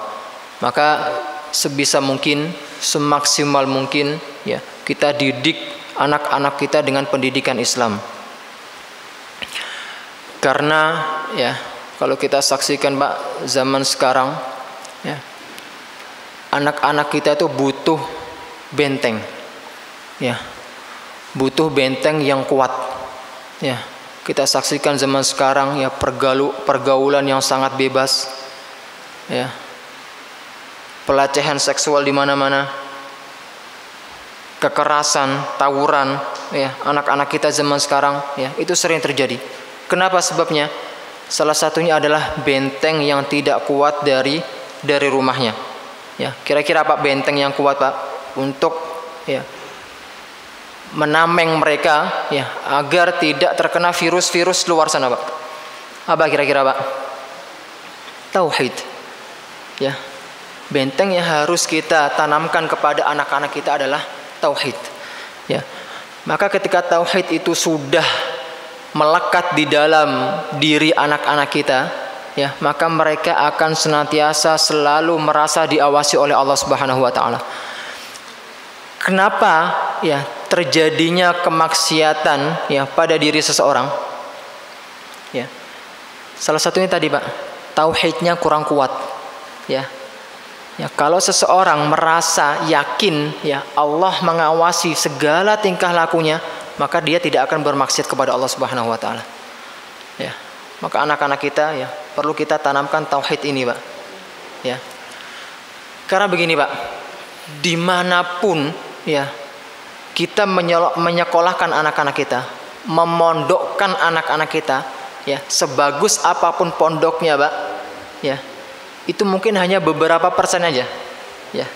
Maka sebisa mungkin, semaksimal mungkin ya, kita didik anak-anak kita dengan pendidikan Islam. Karena ya kalau kita saksikan, Pak, zaman sekarang ya, anak-anak kita itu butuh benteng. Ya. Butuh benteng yang kuat. Ya. Kita saksikan zaman sekarang ya pergaulan yang sangat bebas. Ya. Pelecehan seksual di mana-mana. Kekerasan, tawuran, ya, anak-anak kita zaman sekarang ya, itu sering terjadi. Kenapa sebabnya? Salah satunya adalah benteng yang tidak kuat dari rumahnya. Ya, kira-kira apa benteng yang kuat, Pak, untuk ya menameng mereka ya agar tidak terkena virus-virus luar sana, Pak? Apa kira-kira, Pak? Tauhid. Ya. Benteng yang harus kita tanamkan kepada anak-anak kita adalah tauhid. Ya. Maka ketika tauhid itu sudah melekat di dalam diri anak-anak kita, ya, maka mereka akan senantiasa selalu merasa diawasi oleh Allah Subhanahu wa taala. Kenapa ya terjadinya kemaksiatan ya pada diri seseorang? Ya. Salah satunya tadi, Pak, tauhidnya kurang kuat. Ya. Ya, kalau seseorang merasa yakin ya Allah mengawasi segala tingkah lakunya, maka dia tidak akan bermaksiat kepada Allah Subhanahu wa taala. Ya. Maka anak-anak kita ya perlu kita tanamkan tauhid ini, Pak. Ya. Karena begini, Pak, dimanapun ya kita menyekolahkan anak-anak kita, memondokkan anak-anak kita, ya sebagus apapun pondoknya, Pak, ya itu mungkin hanya beberapa persen aja, ya.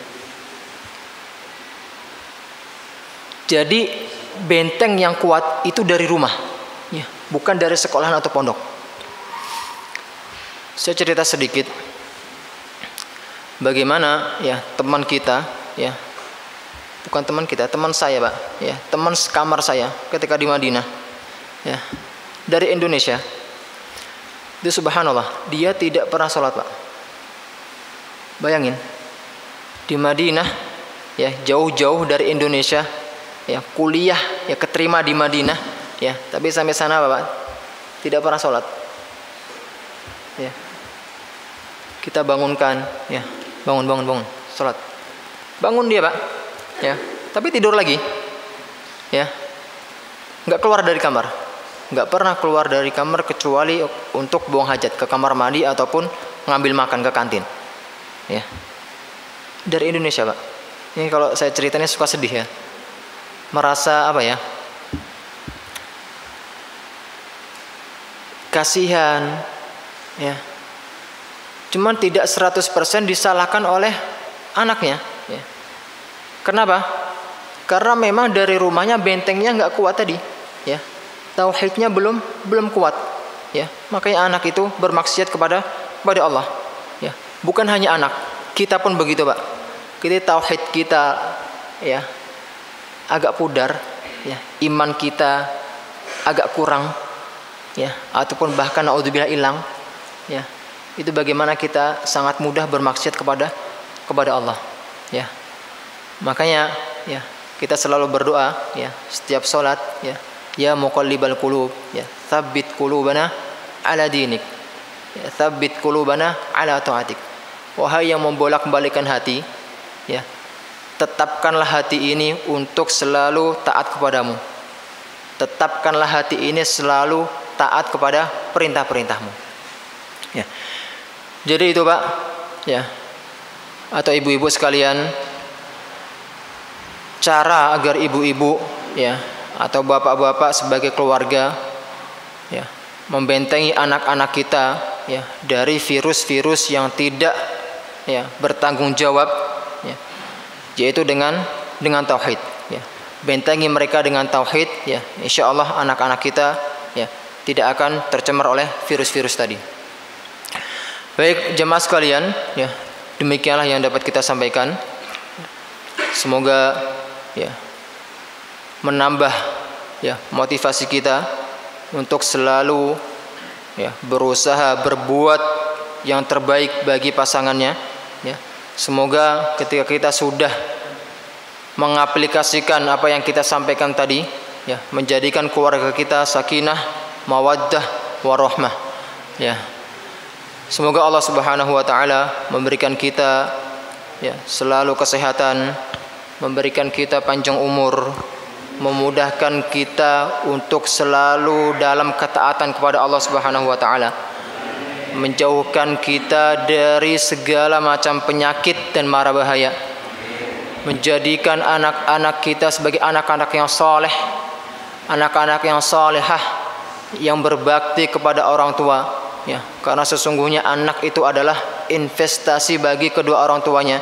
Jadi benteng yang kuat itu dari rumah, ya, bukan dari sekolahan atau pondok. Saya cerita sedikit bagaimana ya teman kita, ya bukan teman kita, teman saya, Pak, ya teman sekamar saya ketika di Madinah, ya dari Indonesia. Itu subhanallah, dia tidak pernah sholat, Pak. Bayangin, di Madinah, ya jauh-jauh dari Indonesia, ya kuliah, ya keterima di Madinah, ya tapi sampai sana Bapak tidak pernah sholat. Ya, kita bangunkan, ya bangun, sholat. Bangun dia Pak, ya tapi tidur lagi, ya nggak keluar dari kamar, nggak pernah keluar dari kamar kecuali untuk buang hajat ke kamar mandi ataupun ngambil makan ke kantin. Ya, dari Indonesia Pak. Ini kalau saya ceritanya suka sedih ya, merasa apa ya, kasihan ya, cuman tidak 100% disalahkan oleh anaknya ya. Kenapa? Karena memang dari rumahnya bentengnya nggak kuat tadi ya, tauhidnya belum kuat ya, makanya anak itu bermaksiat kepada Allah ya. Bukan hanya anak, kita pun begitu Pak. Kita tauhid kita ya agak pudar ya, iman kita agak kurang ya, ataupun bahkan naudzubillah hilang ya. Itu bagaimana kita sangat mudah bermaksiat kepada Allah ya. Makanya ya kita selalu berdoa ya setiap sholat ya, ya muqallibal qulub ya tsabbit qulubana ala dinik, ya tsabbit qulubana ala taatik. Wahai yang membolak-balikan hati ya, tetapkanlah hati ini untuk selalu taat kepadamu. Tetapkanlah hati ini selalu taat kepada perintah-perintahmu ya. Jadi itu Pak ya, atau ibu-ibu sekalian, cara agar ibu-ibu ya atau bapak-bapak sebagai keluarga ya membentengi anak-anak kita ya dari virus-virus yang tidak ya bertanggung jawab ya, yaitu dengan tauhid ya. Bentengi mereka dengan tauhid ya, insyaallah anak-anak kita ya tidak akan tercemar oleh virus-virus tadi. Baik jemaah sekalian ya, demikianlah yang dapat kita sampaikan. Semoga ya menambah ya motivasi kita untuk selalu ya berusaha berbuat yang terbaik bagi pasangannya ya. Semoga ketika kita sudah mengaplikasikan apa yang kita sampaikan tadi ya, menjadikan keluarga kita sakinah, mawaddah, warahmah ya. Semoga Allah Subhanahu wa taala memberikan kita ya selalu kesehatan, memberikan kita panjang umur, memudahkan kita untuk selalu dalam ketaatan kepada Allah Subhanahu wa taala, menjauhkan kita dari segala macam penyakit dan mara bahaya, menjadikan anak-anak kita sebagai anak-anak yang soleh, anak-anak yang solehah, yang berbakti kepada orang tua ya. Karena sesungguhnya anak itu adalah investasi bagi kedua orang tuanya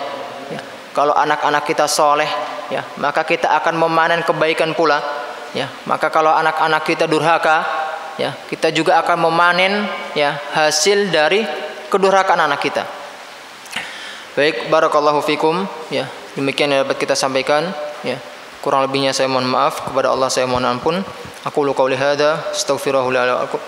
ya. Kalau anak-anak kita soleh ya, maka kita akan memanen kebaikan pula ya. Maka kalau anak-anak kita durhaka ya, kita juga akan memanen ya hasil dari kedurhakaan anak kita. Baik, barakallahu fikum ya. Demikian yang dapat kita sampaikan ya. Kurang lebihnya saya mohon maaf, kepada Allah saya mohon ampun. Aku qauli hadza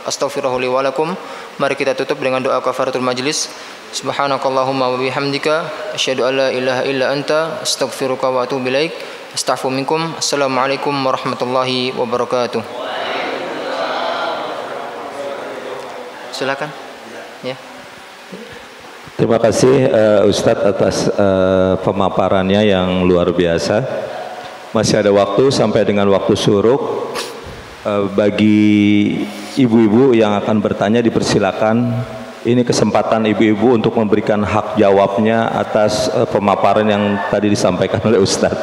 astaghfiruhu li wa lakum. Mari kita tutup dengan doa kafaratul majlis. Subhanakallahumma wa bihamdika asyhadu an la ilaha illa anta astaghfiruka wa atubu ilaik. Astaghfiru minkum. Assalamualaikum warahmatullahi wabarakatuh. Silakan. Ya. Terima kasih Ustadz atas pemaparannya yang luar biasa. Masih ada waktu sampai dengan waktu syuruk. Bagi ibu-ibu yang akan bertanya dipersilakan. Ini kesempatan ibu-ibu untuk memberikan hak jawabnya atas pemaparan yang tadi disampaikan oleh Ustadz.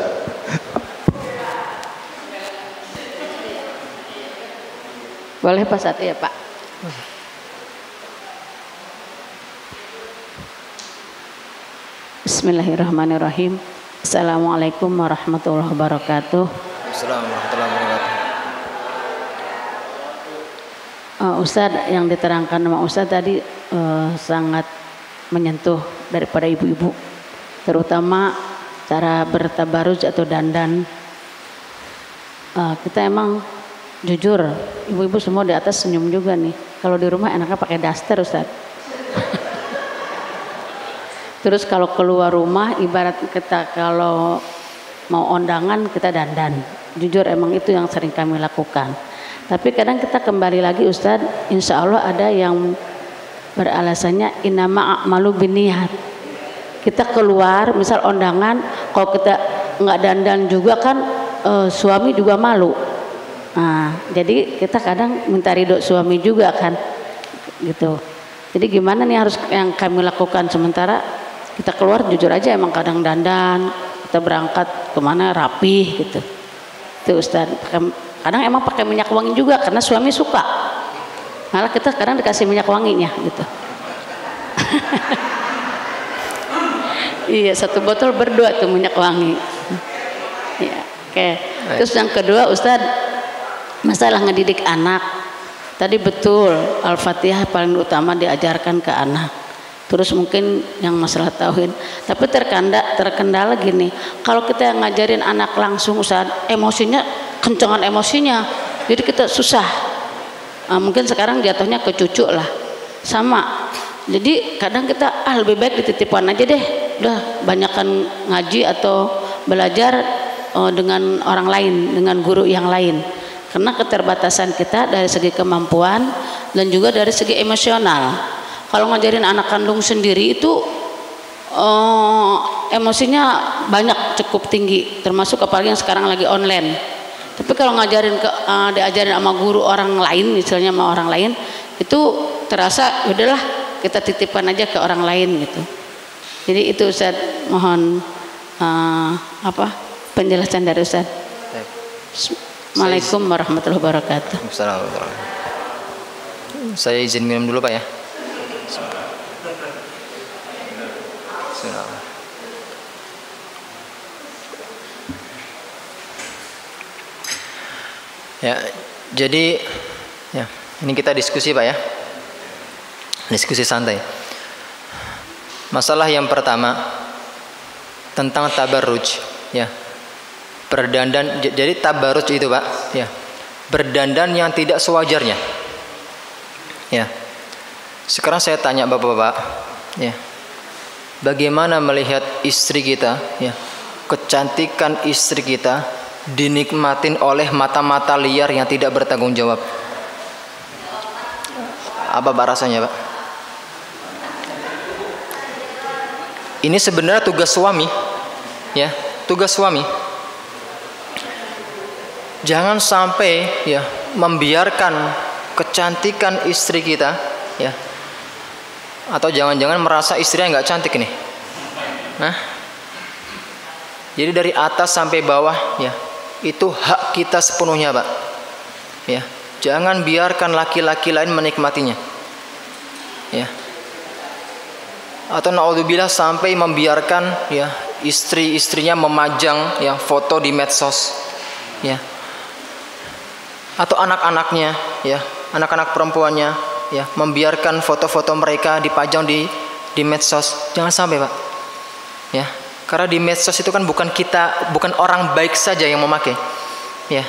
Boleh Pak satu ya Pak. Bismillahirrahmanirrahim. Assalamualaikum warahmatullahi wabarakatuh. Assalamualaikum warahmatullahi wabarakatuh. Ustadz, yang diterangkan sama Ustadz tadi sangat menyentuh daripada ibu-ibu, terutama cara bertabaruj atau dandan. Kita emang jujur, ibu-ibu semua di atas senyum juga nih. Kalau di rumah enaknya pakai daster Ustadz. Terus kalau keluar rumah, ibarat kita kalau mau ondangan kita dandan. Jujur emang itu yang sering kami lakukan. Tapi kadang kita kembali lagi Ustadz, insya Allah ada yang beralasannya innama a'malu binniyat. Kita keluar misal ondangan, kalau kita nggak dandan juga kan suami juga malu. Nah, jadi kita kadang minta ridho suami juga kan, gitu. Jadi gimana nih harus yang kami lakukan sementara kita keluar jujur aja emang kadang dandan, kita berangkat kemana rapih gitu. Itu Ustaz. Kadang emang pakai minyak wangi juga karena suami suka. Malah kita kadang dikasih minyak wanginya gitu. Iya, 1 botol berdua tuh minyak wangi. Ya, oke. Terus yang kedua Ustaz, masalah ngedidik anak. Tadi betul Al-Fatihah paling utama diajarkan ke anak. Terus mungkin yang masalah tauhid. Tapi terkendala gini, kalau kita yang ngajarin anak langsung Ustaz, emosinya kencengan emosinya. Jadi kita susah. Mungkin sekarang jatuhnya ke cucu lah. Sama. Jadi kadang kita lebih baik dititipkan aja deh. Udah banyakkan ngaji atau belajar dengan orang lain, dengan guru yang lain. Karena keterbatasan kita dari segi kemampuan dan juga dari segi emosional. Kalau ngajarin anak kandung sendiri itu emosinya banyak, cukup tinggi, termasuk apalagi yang sekarang lagi online. Tapi kalau ngajarin diajarin sama guru orang lain, misalnya sama orang lain, itu terasa udahlah kita titipkan aja ke orang lain gitu. Jadi itu Ustaz, mohon penjelasan dari Ustaz. Assalamualaikum warahmatullahi wabarakatuh. Saya izin minum dulu Pak ya. Ya, jadi ya, ini kita diskusi Pak ya. Diskusi santai. Masalah yang pertama tentang tabarruj ya. Berdandan, jadi tabarruj itu Pak ya, berdandan yang tidak sewajarnya ya. Sekarang saya tanya bapak-bapak ya, bagaimana melihat istri kita ya, kecantikan istri kita dinikmatin oleh mata-mata liar yang tidak bertanggung jawab? Apa rasanya Pak? Ini sebenarnya tugas suami ya, tugas suami. Jangan sampai ya membiarkan kecantikan istri kita ya, atau jangan-jangan merasa istrinya nggak cantik nih. Nah, jadi dari atas sampai bawah ya, itu hak kita sepenuhnya Pak. Ya, jangan biarkan laki-laki lain menikmatinya. Ya. Atau naudzubillah sampai membiarkan ya istri-istrinya memajang ya foto di medsos. Ya. Atau anak-anaknya ya, anak-anak perempuannya ya, membiarkan foto-foto mereka dipajang di medsos. Jangan sampai Pak ya, karena di medsos itu kan bukan orang baik saja yang memakai ya,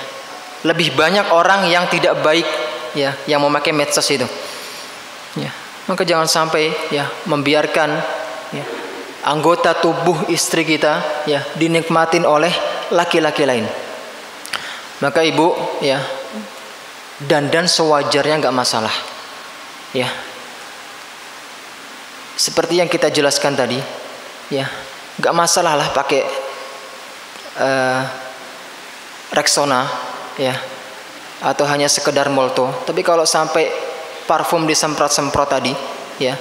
lebih banyak orang yang tidak baik ya yang memakai medsos itu ya. Maka jangan sampai ya membiarkan ya anggota tubuh istri kita ya dinikmatin oleh laki-laki lain. Maka ibu ya, dandan sewajarnya nggak masalah ya, seperti yang kita jelaskan tadi ya, nggak masalah lah pakai Rexona ya, atau hanya sekedar Molto. Tapi kalau sampai parfum disemprot-semprot tadi ya,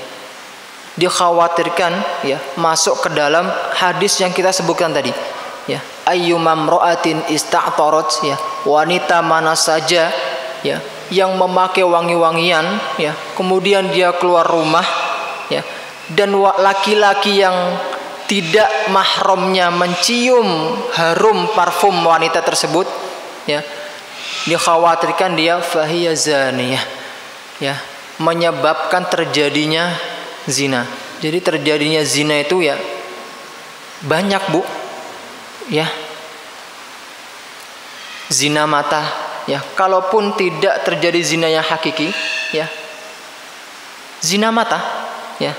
dikhawatirkan ya masuk ke dalam hadis yang kita sebutkan tadi ya, ayyumam ro'atin ista'tarat ya, wanita mana saja ya yang memakai wangi-wangian ya, kemudian dia keluar rumah ya, dan laki-laki yang tidak mahramnya mencium harum parfum wanita tersebut ya, dikhawatirkan dia fahiya zaniyah ya, menyebabkan terjadinya zina. Jadi terjadinya zina itu ya banyak Bu ya, zina mata ya, kalaupun tidak terjadi zina yang hakiki ya, zina mata ya,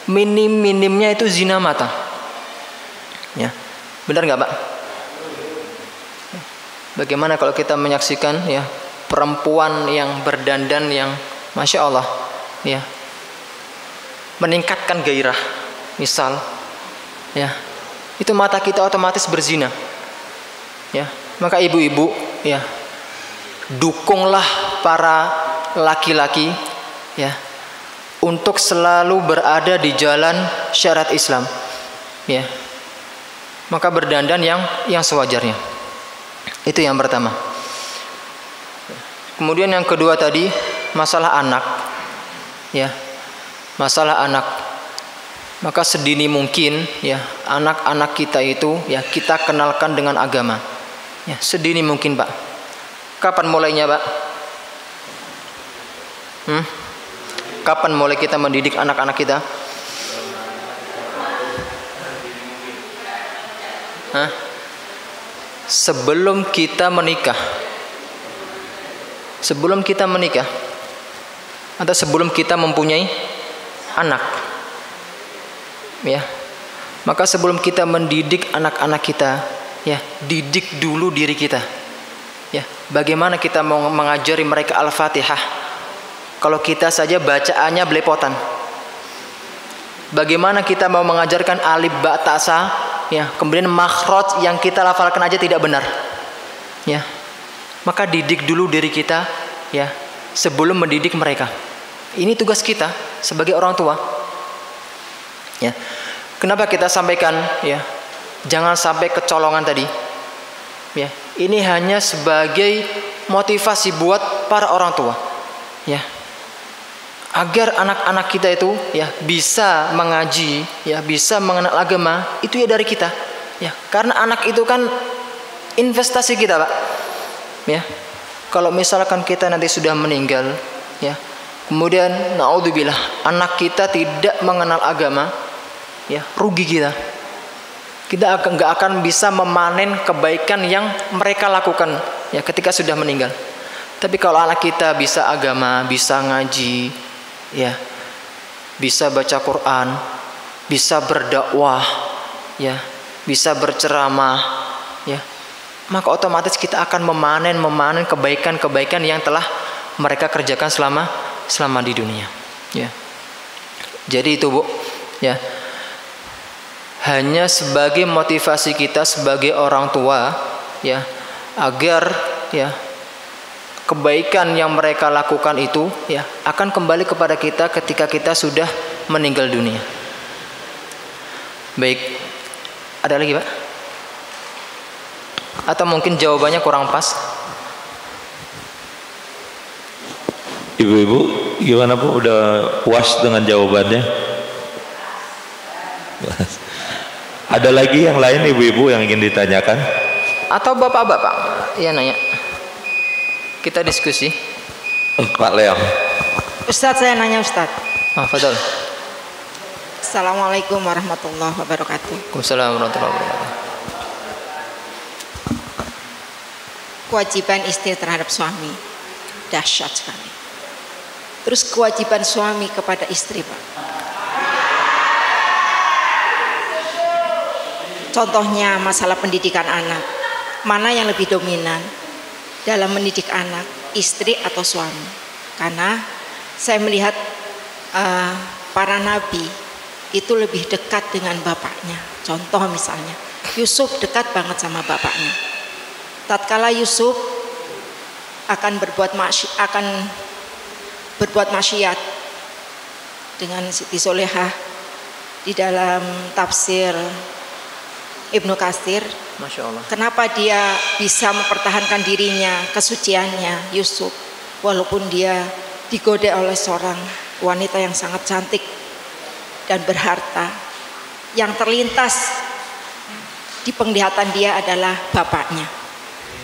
minim-minimnya itu zina mata. Ya, benar nggak Pak? Bagaimana kalau kita menyaksikan ya perempuan yang berdandan yang masya Allah ya meningkatkan gairah, misal ya itu mata kita otomatis berzina. Ya, maka ibu-ibu ya dukunglah para laki-laki ya untuk selalu berada di jalan syariat Islam. Ya. Maka berdandan yang sewajarnya. Itu yang pertama. Kemudian yang kedua tadi masalah anak. Ya. Masalah anak. Maka sedini mungkin ya anak-anak kita itu ya kita kenalkan dengan agama. Ya, sedini mungkin, Pak. Kapan mulainya, Pak? Kapan mulai kita mendidik anak-anak kita? Sebelum kita menikah. Sebelum kita menikah atau sebelum kita mempunyai anak. Ya. Maka sebelum kita mendidik anak-anak kita, ya, didik dulu diri kita. Ya, bagaimana kita mau mengajari mereka Al-Fatihah kalau kita saja bacaannya belepotan? Bagaimana kita mau mengajarkan alif ba ta sa, ya, kemudian makhraj yang kita lafalkan aja tidak benar. Ya. Maka didik dulu diri kita, ya, sebelum mendidik mereka. Ini tugas kita sebagai orang tua. Ya. Kenapa kita sampaikan, ya, jangan sampai kecolongan tadi. Ya, ini hanya sebagai motivasi buat para orang tua. Ya. Agar anak-anak kita itu ya bisa mengaji, ya bisa mengenal agama, itu ya dari kita. Ya, karena anak itu kan investasi kita, Pak. Ya. Kalau misalkan kita nanti sudah meninggal, ya. Kemudian naudzubillah anak kita tidak mengenal agama, ya, rugi kita. Kita nggak akan bisa memanen kebaikan yang mereka lakukan ya ketika sudah meninggal. Tapi kalau anak kita bisa agama, bisa ngaji, ya, bisa baca Quran, bisa berdakwah, ya, bisa berceramah, ya, maka otomatis kita akan memanen kebaikan-kebaikan yang telah mereka kerjakan selama di dunia. Ya. Jadi itu, Bu, ya. Hanya sebagai motivasi kita sebagai orang tua, ya, agar ya kebaikan yang mereka lakukan itu ya akan kembali kepada kita ketika kita sudah meninggal dunia. Baik, ada lagi, Pak? Atau mungkin jawabannya kurang pas? Ibu-ibu gimana, Bu? Udah puas dengan jawabannya? Ada lagi yang lain ibu-ibu yang ingin ditanyakan? Atau bapak-bapak ya nanya? Kita diskusi. Pak Leong. Ustadz, saya nanya, Ustadz. Fadal. Assalamualaikum warahmatullahi wabarakatuh. Waalaikumsalam warahmatullahi wabarakatuh. Kewajiban istri terhadap suami dahsyat sekali. Terus kewajiban suami kepada istri, Pak. Contohnya masalah pendidikan anak. Mana yang lebih dominan dalam mendidik anak, istri atau suami? Karena saya melihat para nabi itu lebih dekat dengan bapaknya. Contoh misalnya Yusuf dekat banget sama bapaknya. Tatkala Yusuf akan berbuat maksiat dengan Siti Solehah, di dalam tafsir Ibnu Katsir, Masya Allah. Kenapa dia bisa mempertahankan dirinya, kesuciannya Yusuf, walaupun dia digoda oleh seorang wanita yang sangat cantik dan berharta. Yang terlintas di penglihatan dia adalah bapaknya,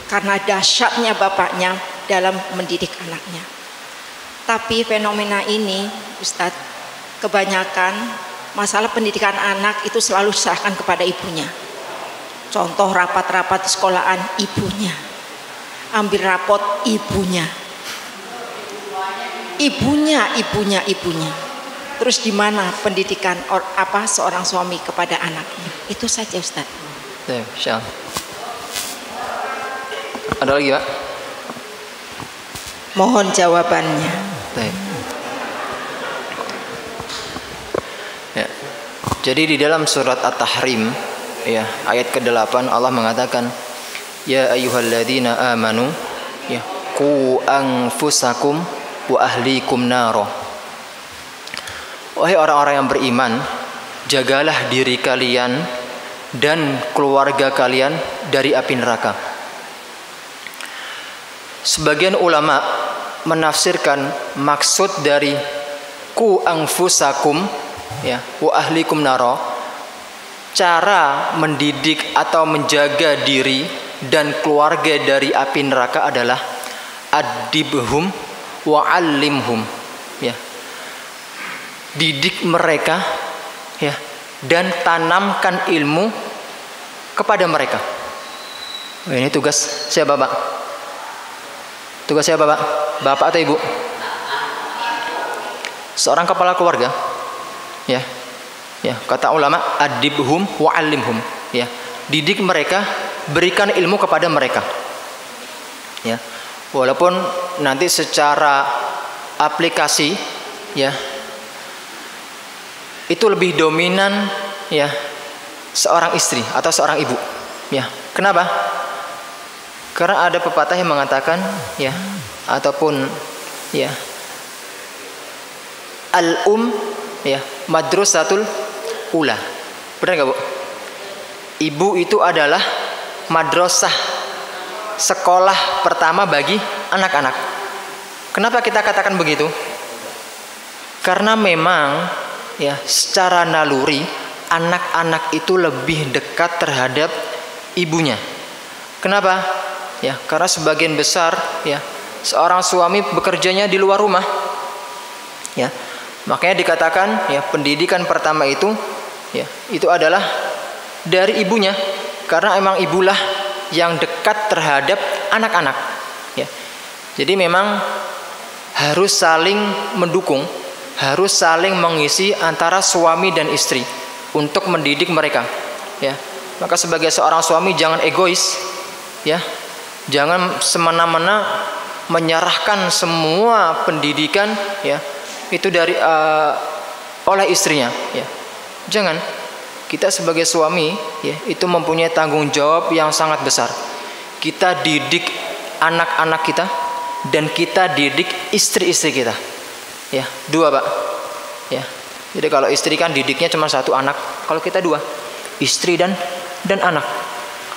karena dahsyatnya bapaknya dalam mendidik anaknya. Tapi fenomena ini, Ustadz, kebanyakan masalah pendidikan anak itu selalu diserahkan kepada ibunya. Contoh rapat-rapat di sekolahan, ibunya. Ambil rapot, ibunya. Ibunya. Terus di mana pendidikan seorang suami kepada anaknya? Itu saja Ustaz. Siap. Ada lagi Pak? Mohon jawabannya. Ya. Jadi di dalam surat At-Tahrim, ya, ayat ke-8 Allah mengatakan, ya ayyuhalladzina amanu, ya, qu anfusakum wa ahlikum naro. Wahai orang-orang yang beriman, jagalah diri kalian dan keluarga kalian dari api neraka. Sebagian ulama menafsirkan maksud dari ku anfusakum, ya, wa ahlikum naro, cara mendidik atau menjaga diri dan keluarga dari api neraka adalah adibhum wa allimhum, ya. Didik mereka, ya, dan tanamkan ilmu kepada mereka. Ini tugas siapa Pak? Tugas siapa Pak? Bapak atau Ibu? Seorang kepala keluarga, ya. Ya, kata ulama adibhum wa allimhum, ya. Didik mereka, berikan ilmu kepada mereka. Ya. Walaupun nanti secara aplikasi, ya, itu lebih dominan, ya, seorang istri atau seorang ibu, ya. Kenapa? Karena ada pepatah yang mengatakan, ya, ataupun, ya, ya, madrasatul ula. Benar nggak Bu? Ibu itu adalah madrasah, sekolah pertama bagi anak-anak. Kenapa kita katakan begitu? Karena memang, ya, secara naluri anak-anak itu lebih dekat terhadap ibunya. Kenapa? Ya, karena sebagian besar, ya, seorang suami bekerjanya di luar rumah, ya. Makanya dikatakan, ya, pendidikan pertama itu, ya, itu adalah dari ibunya, karena emang ibulah yang dekat terhadap anak-anak, ya. Jadi memang harus saling mendukung, harus saling mengisi antara suami dan istri untuk mendidik mereka, ya. Maka sebagai seorang suami jangan egois, ya. Jangan semena-mena menyerahkan semua pendidikan, ya, itu dari oleh istrinya, ya. Jangan. Kita sebagai suami, ya, itu mempunyai tanggung jawab yang sangat besar. Kita didik anak-anak kita dan kita didik istri-istri kita. Ya, dua Pak. Ya. Jadi kalau istri kan didiknya cuma satu anak, kalau kita dua, istri dan anak.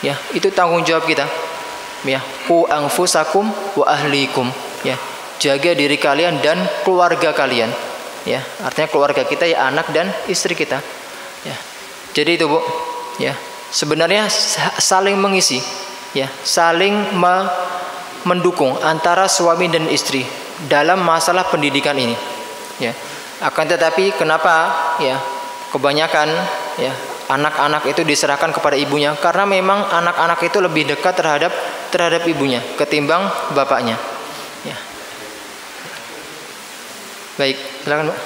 Ya, itu tanggung jawab kita. Ya, qu anfusakum wa ahlikum. Ya, jaga diri kalian dan keluarga kalian. Ya, artinya keluarga kita ya anak dan istri kita. Ya. Jadi itu Bu, ya, sebenarnya saling mengisi, ya, saling mendukung antara suami dan istri dalam masalah pendidikan ini, ya. Akan tetapi kenapa, ya, kebanyakan, ya, anak-anak itu diserahkan kepada ibunya? Karena memang anak-anak itu lebih dekat terhadap ibunya ketimbang bapaknya, ya. Baik, silakan Pak.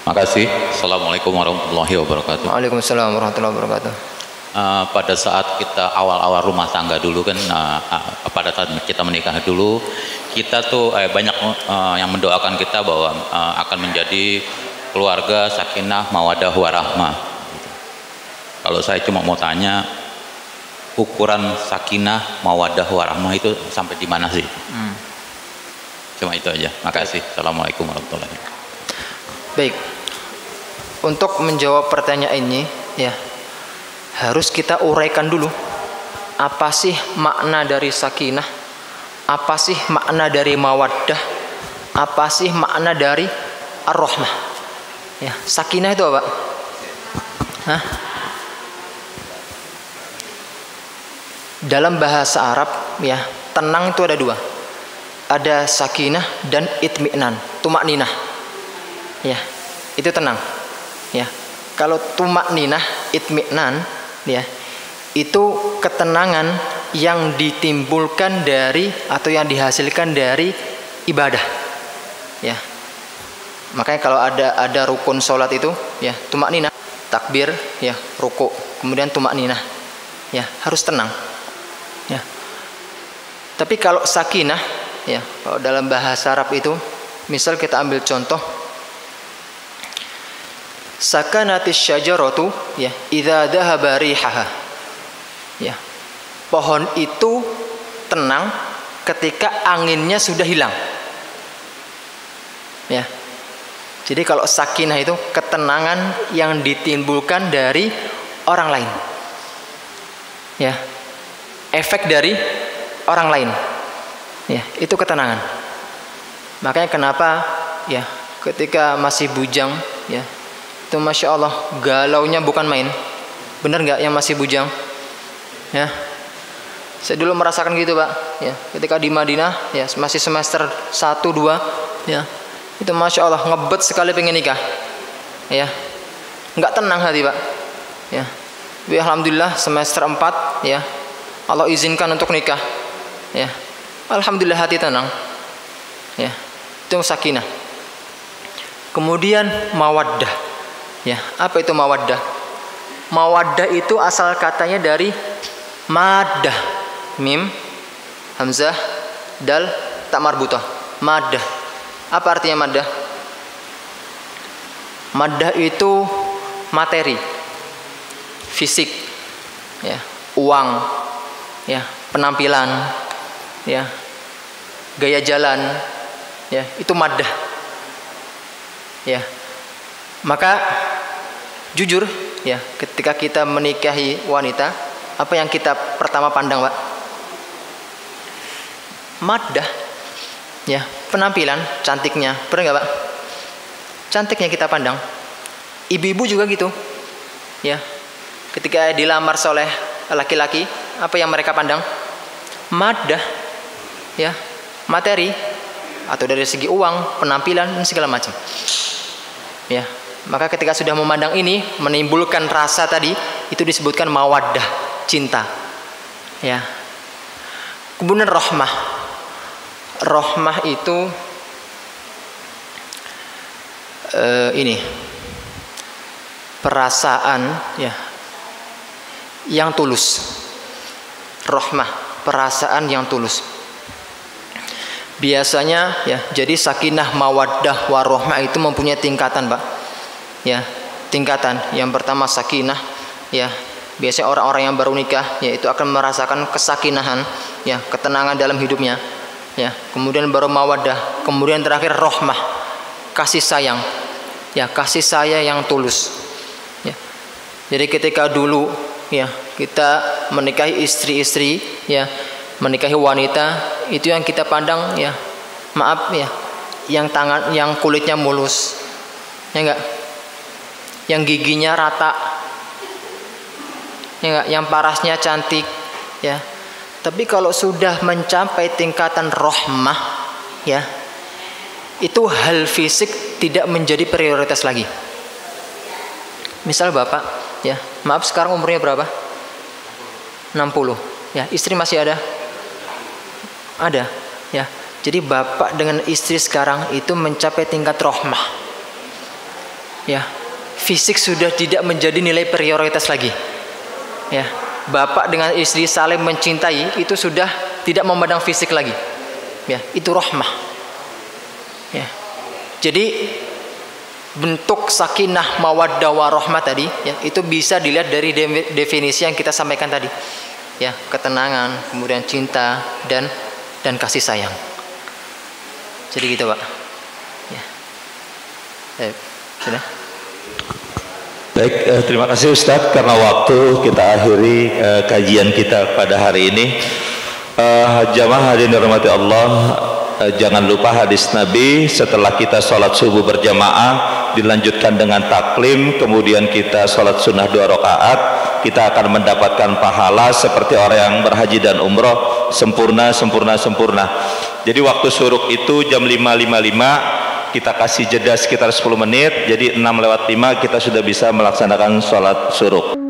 Makasih. Assalamualaikum warahmatullahi wabarakatuh. Waalaikumsalam warahmatullahi wabarakatuh. Pada saat kita awal-awal rumah tangga dulu kan, pada saat kita menikah dulu, kita tuh banyak yang mendoakan kita bahwa akan menjadi keluarga sakinah mawaddah warahmah. Kalau saya cuma mau tanya, ukuran sakinah mawaddah warahmah itu sampai di mana sih? Cuma itu aja. Makasih. Assalamualaikum warahmatullahi wabarakatuh. Baik. Untuk menjawab pertanyaan ini, ya, harus kita uraikan dulu apa sih makna dari sakinah, apa sih makna dari mawaddah, apa sih makna dari ar-rahmah. Ya, sakinah itu apa? Hah? Dalam bahasa Arab, ya, tenang itu ada dua. Ada sakinah dan itmi'nan, tumakninah. Ya, itu tenang. Ya, kalau tumakninah, itmi'nan, ya, itu ketenangan yang ditimbulkan dari atau yang dihasilkan dari ibadah. Ya, Makanya kalau ada rukun sholat itu ya tumak ninah, takbir ya ruku, kemudian tumak ninah ya harus tenang ya. Tapi kalau sakinah ya, kalau dalam bahasa Arab itu, misal kita ambil contoh, sakanatis syajaratu ya idza dhahaba rihaha ya, pohon itu tenang ketika anginnya sudah hilang ya. Jadi kalau sakinah itu ketenangan yang ditimbulkan dari orang lain ya, efek dari orang lain ya, itu ketenangan. Makanya kenapa ya ketika masih bujang ya, itu Masya Allah galaunya bukan main. Bener nggak yang masih bujang ya? Saya dulu merasakan gitu Pak ya, ketika di Madinah ya, masih semester 1-2 ya, itu Masya Allah ngebet sekali pengen nikah ya, nggak tenang hati Pak ya. Tapi alhamdulillah semester 4 ya, Allah izinkan untuk nikah ya, alhamdulillah hati tenang ya, itu sakinah. Kemudian mawaddah ya, apa itu mawaddah? Mawaddah itu asal katanya dari maddah, mim, hamzah, dal, tak marbutah, maddah. Apa artinya maddah? Maddah itu materi, fisik ya, uang ya, penampilan ya, gaya jalan ya, itu maddah ya. Maka jujur ya, ketika kita menikahi wanita, apa yang kita pertama pandang Pak? Maddah ya, penampilan, cantiknya, pernah nggak Pak? Cantiknya kita pandang. Ibu-ibu juga gitu ya, ketika dilamar oleh laki-laki, apa yang mereka pandang? Maddah ya, materi, atau dari segi uang, penampilan, dan segala macam ya. Maka ketika sudah memandang ini, menimbulkan rasa tadi, itu disebutkan mawaddah, cinta ya. Kemudian rahmah. Rahmah itu ini perasaan ya yang tulus. Rahmah, perasaan yang tulus. Biasanya ya, jadi sakinah, mawaddah, warahmah itu mempunyai tingkatan Pak ya, tingkatan. Yang pertama sakinah ya, biasanya orang-orang yang baru nikah ya, itu akan merasakan kesakinahan ya, ketenangan dalam hidupnya ya. Kemudian baru mawaddah, kemudian terakhir rahmah, kasih sayang ya, kasih sayang yang tulus ya. Jadi ketika dulu ya kita menikahi istri-istri ya, menikahi wanita, itu yang kita pandang ya, maaf ya, yang tangan, yang kulitnya mulus ya enggak, yang giginya rata ya enggak, yang parasnya cantik ya. Tapi kalau sudah mencapai tingkatan rahmah ya, itu hal fisik tidak menjadi prioritas lagi. Misal bapak ya, maaf sekarang umurnya berapa? 60 ya, istri masih ada? Ada ya. Jadi bapak dengan istri sekarang itu mencapai tingkat rahmah ya, fisik sudah tidak menjadi nilai prioritas lagi ya. Bapak dengan istri saling mencintai, itu sudah tidak memandang fisik lagi ya, itu rahmah ya. Jadi bentuk sakinah, mawaddah, warahmah tadi ya, itu bisa dilihat dari definisi yang kita sampaikan tadi ya, ketenangan, kemudian cinta, dan kasih sayang. Jadi gitu Pak ya. Sudah. Baik, terima kasih Ustadz. Karena waktu, kita akhiri kajian kita pada hari ini. Jamaah hadirin dirahmati Allah, jangan lupa hadis Nabi, setelah kita sholat subuh berjamaah dilanjutkan dengan taklim, kemudian kita sholat sunnah 2 rakaat, kita akan mendapatkan pahala seperti orang yang berhaji dan umroh, sempurna. Jadi waktu syuruk itu jam 5.55, kita kasih jeda sekitar 10 menit, jadi 6:05 kita sudah bisa melaksanakan sholat syuruk.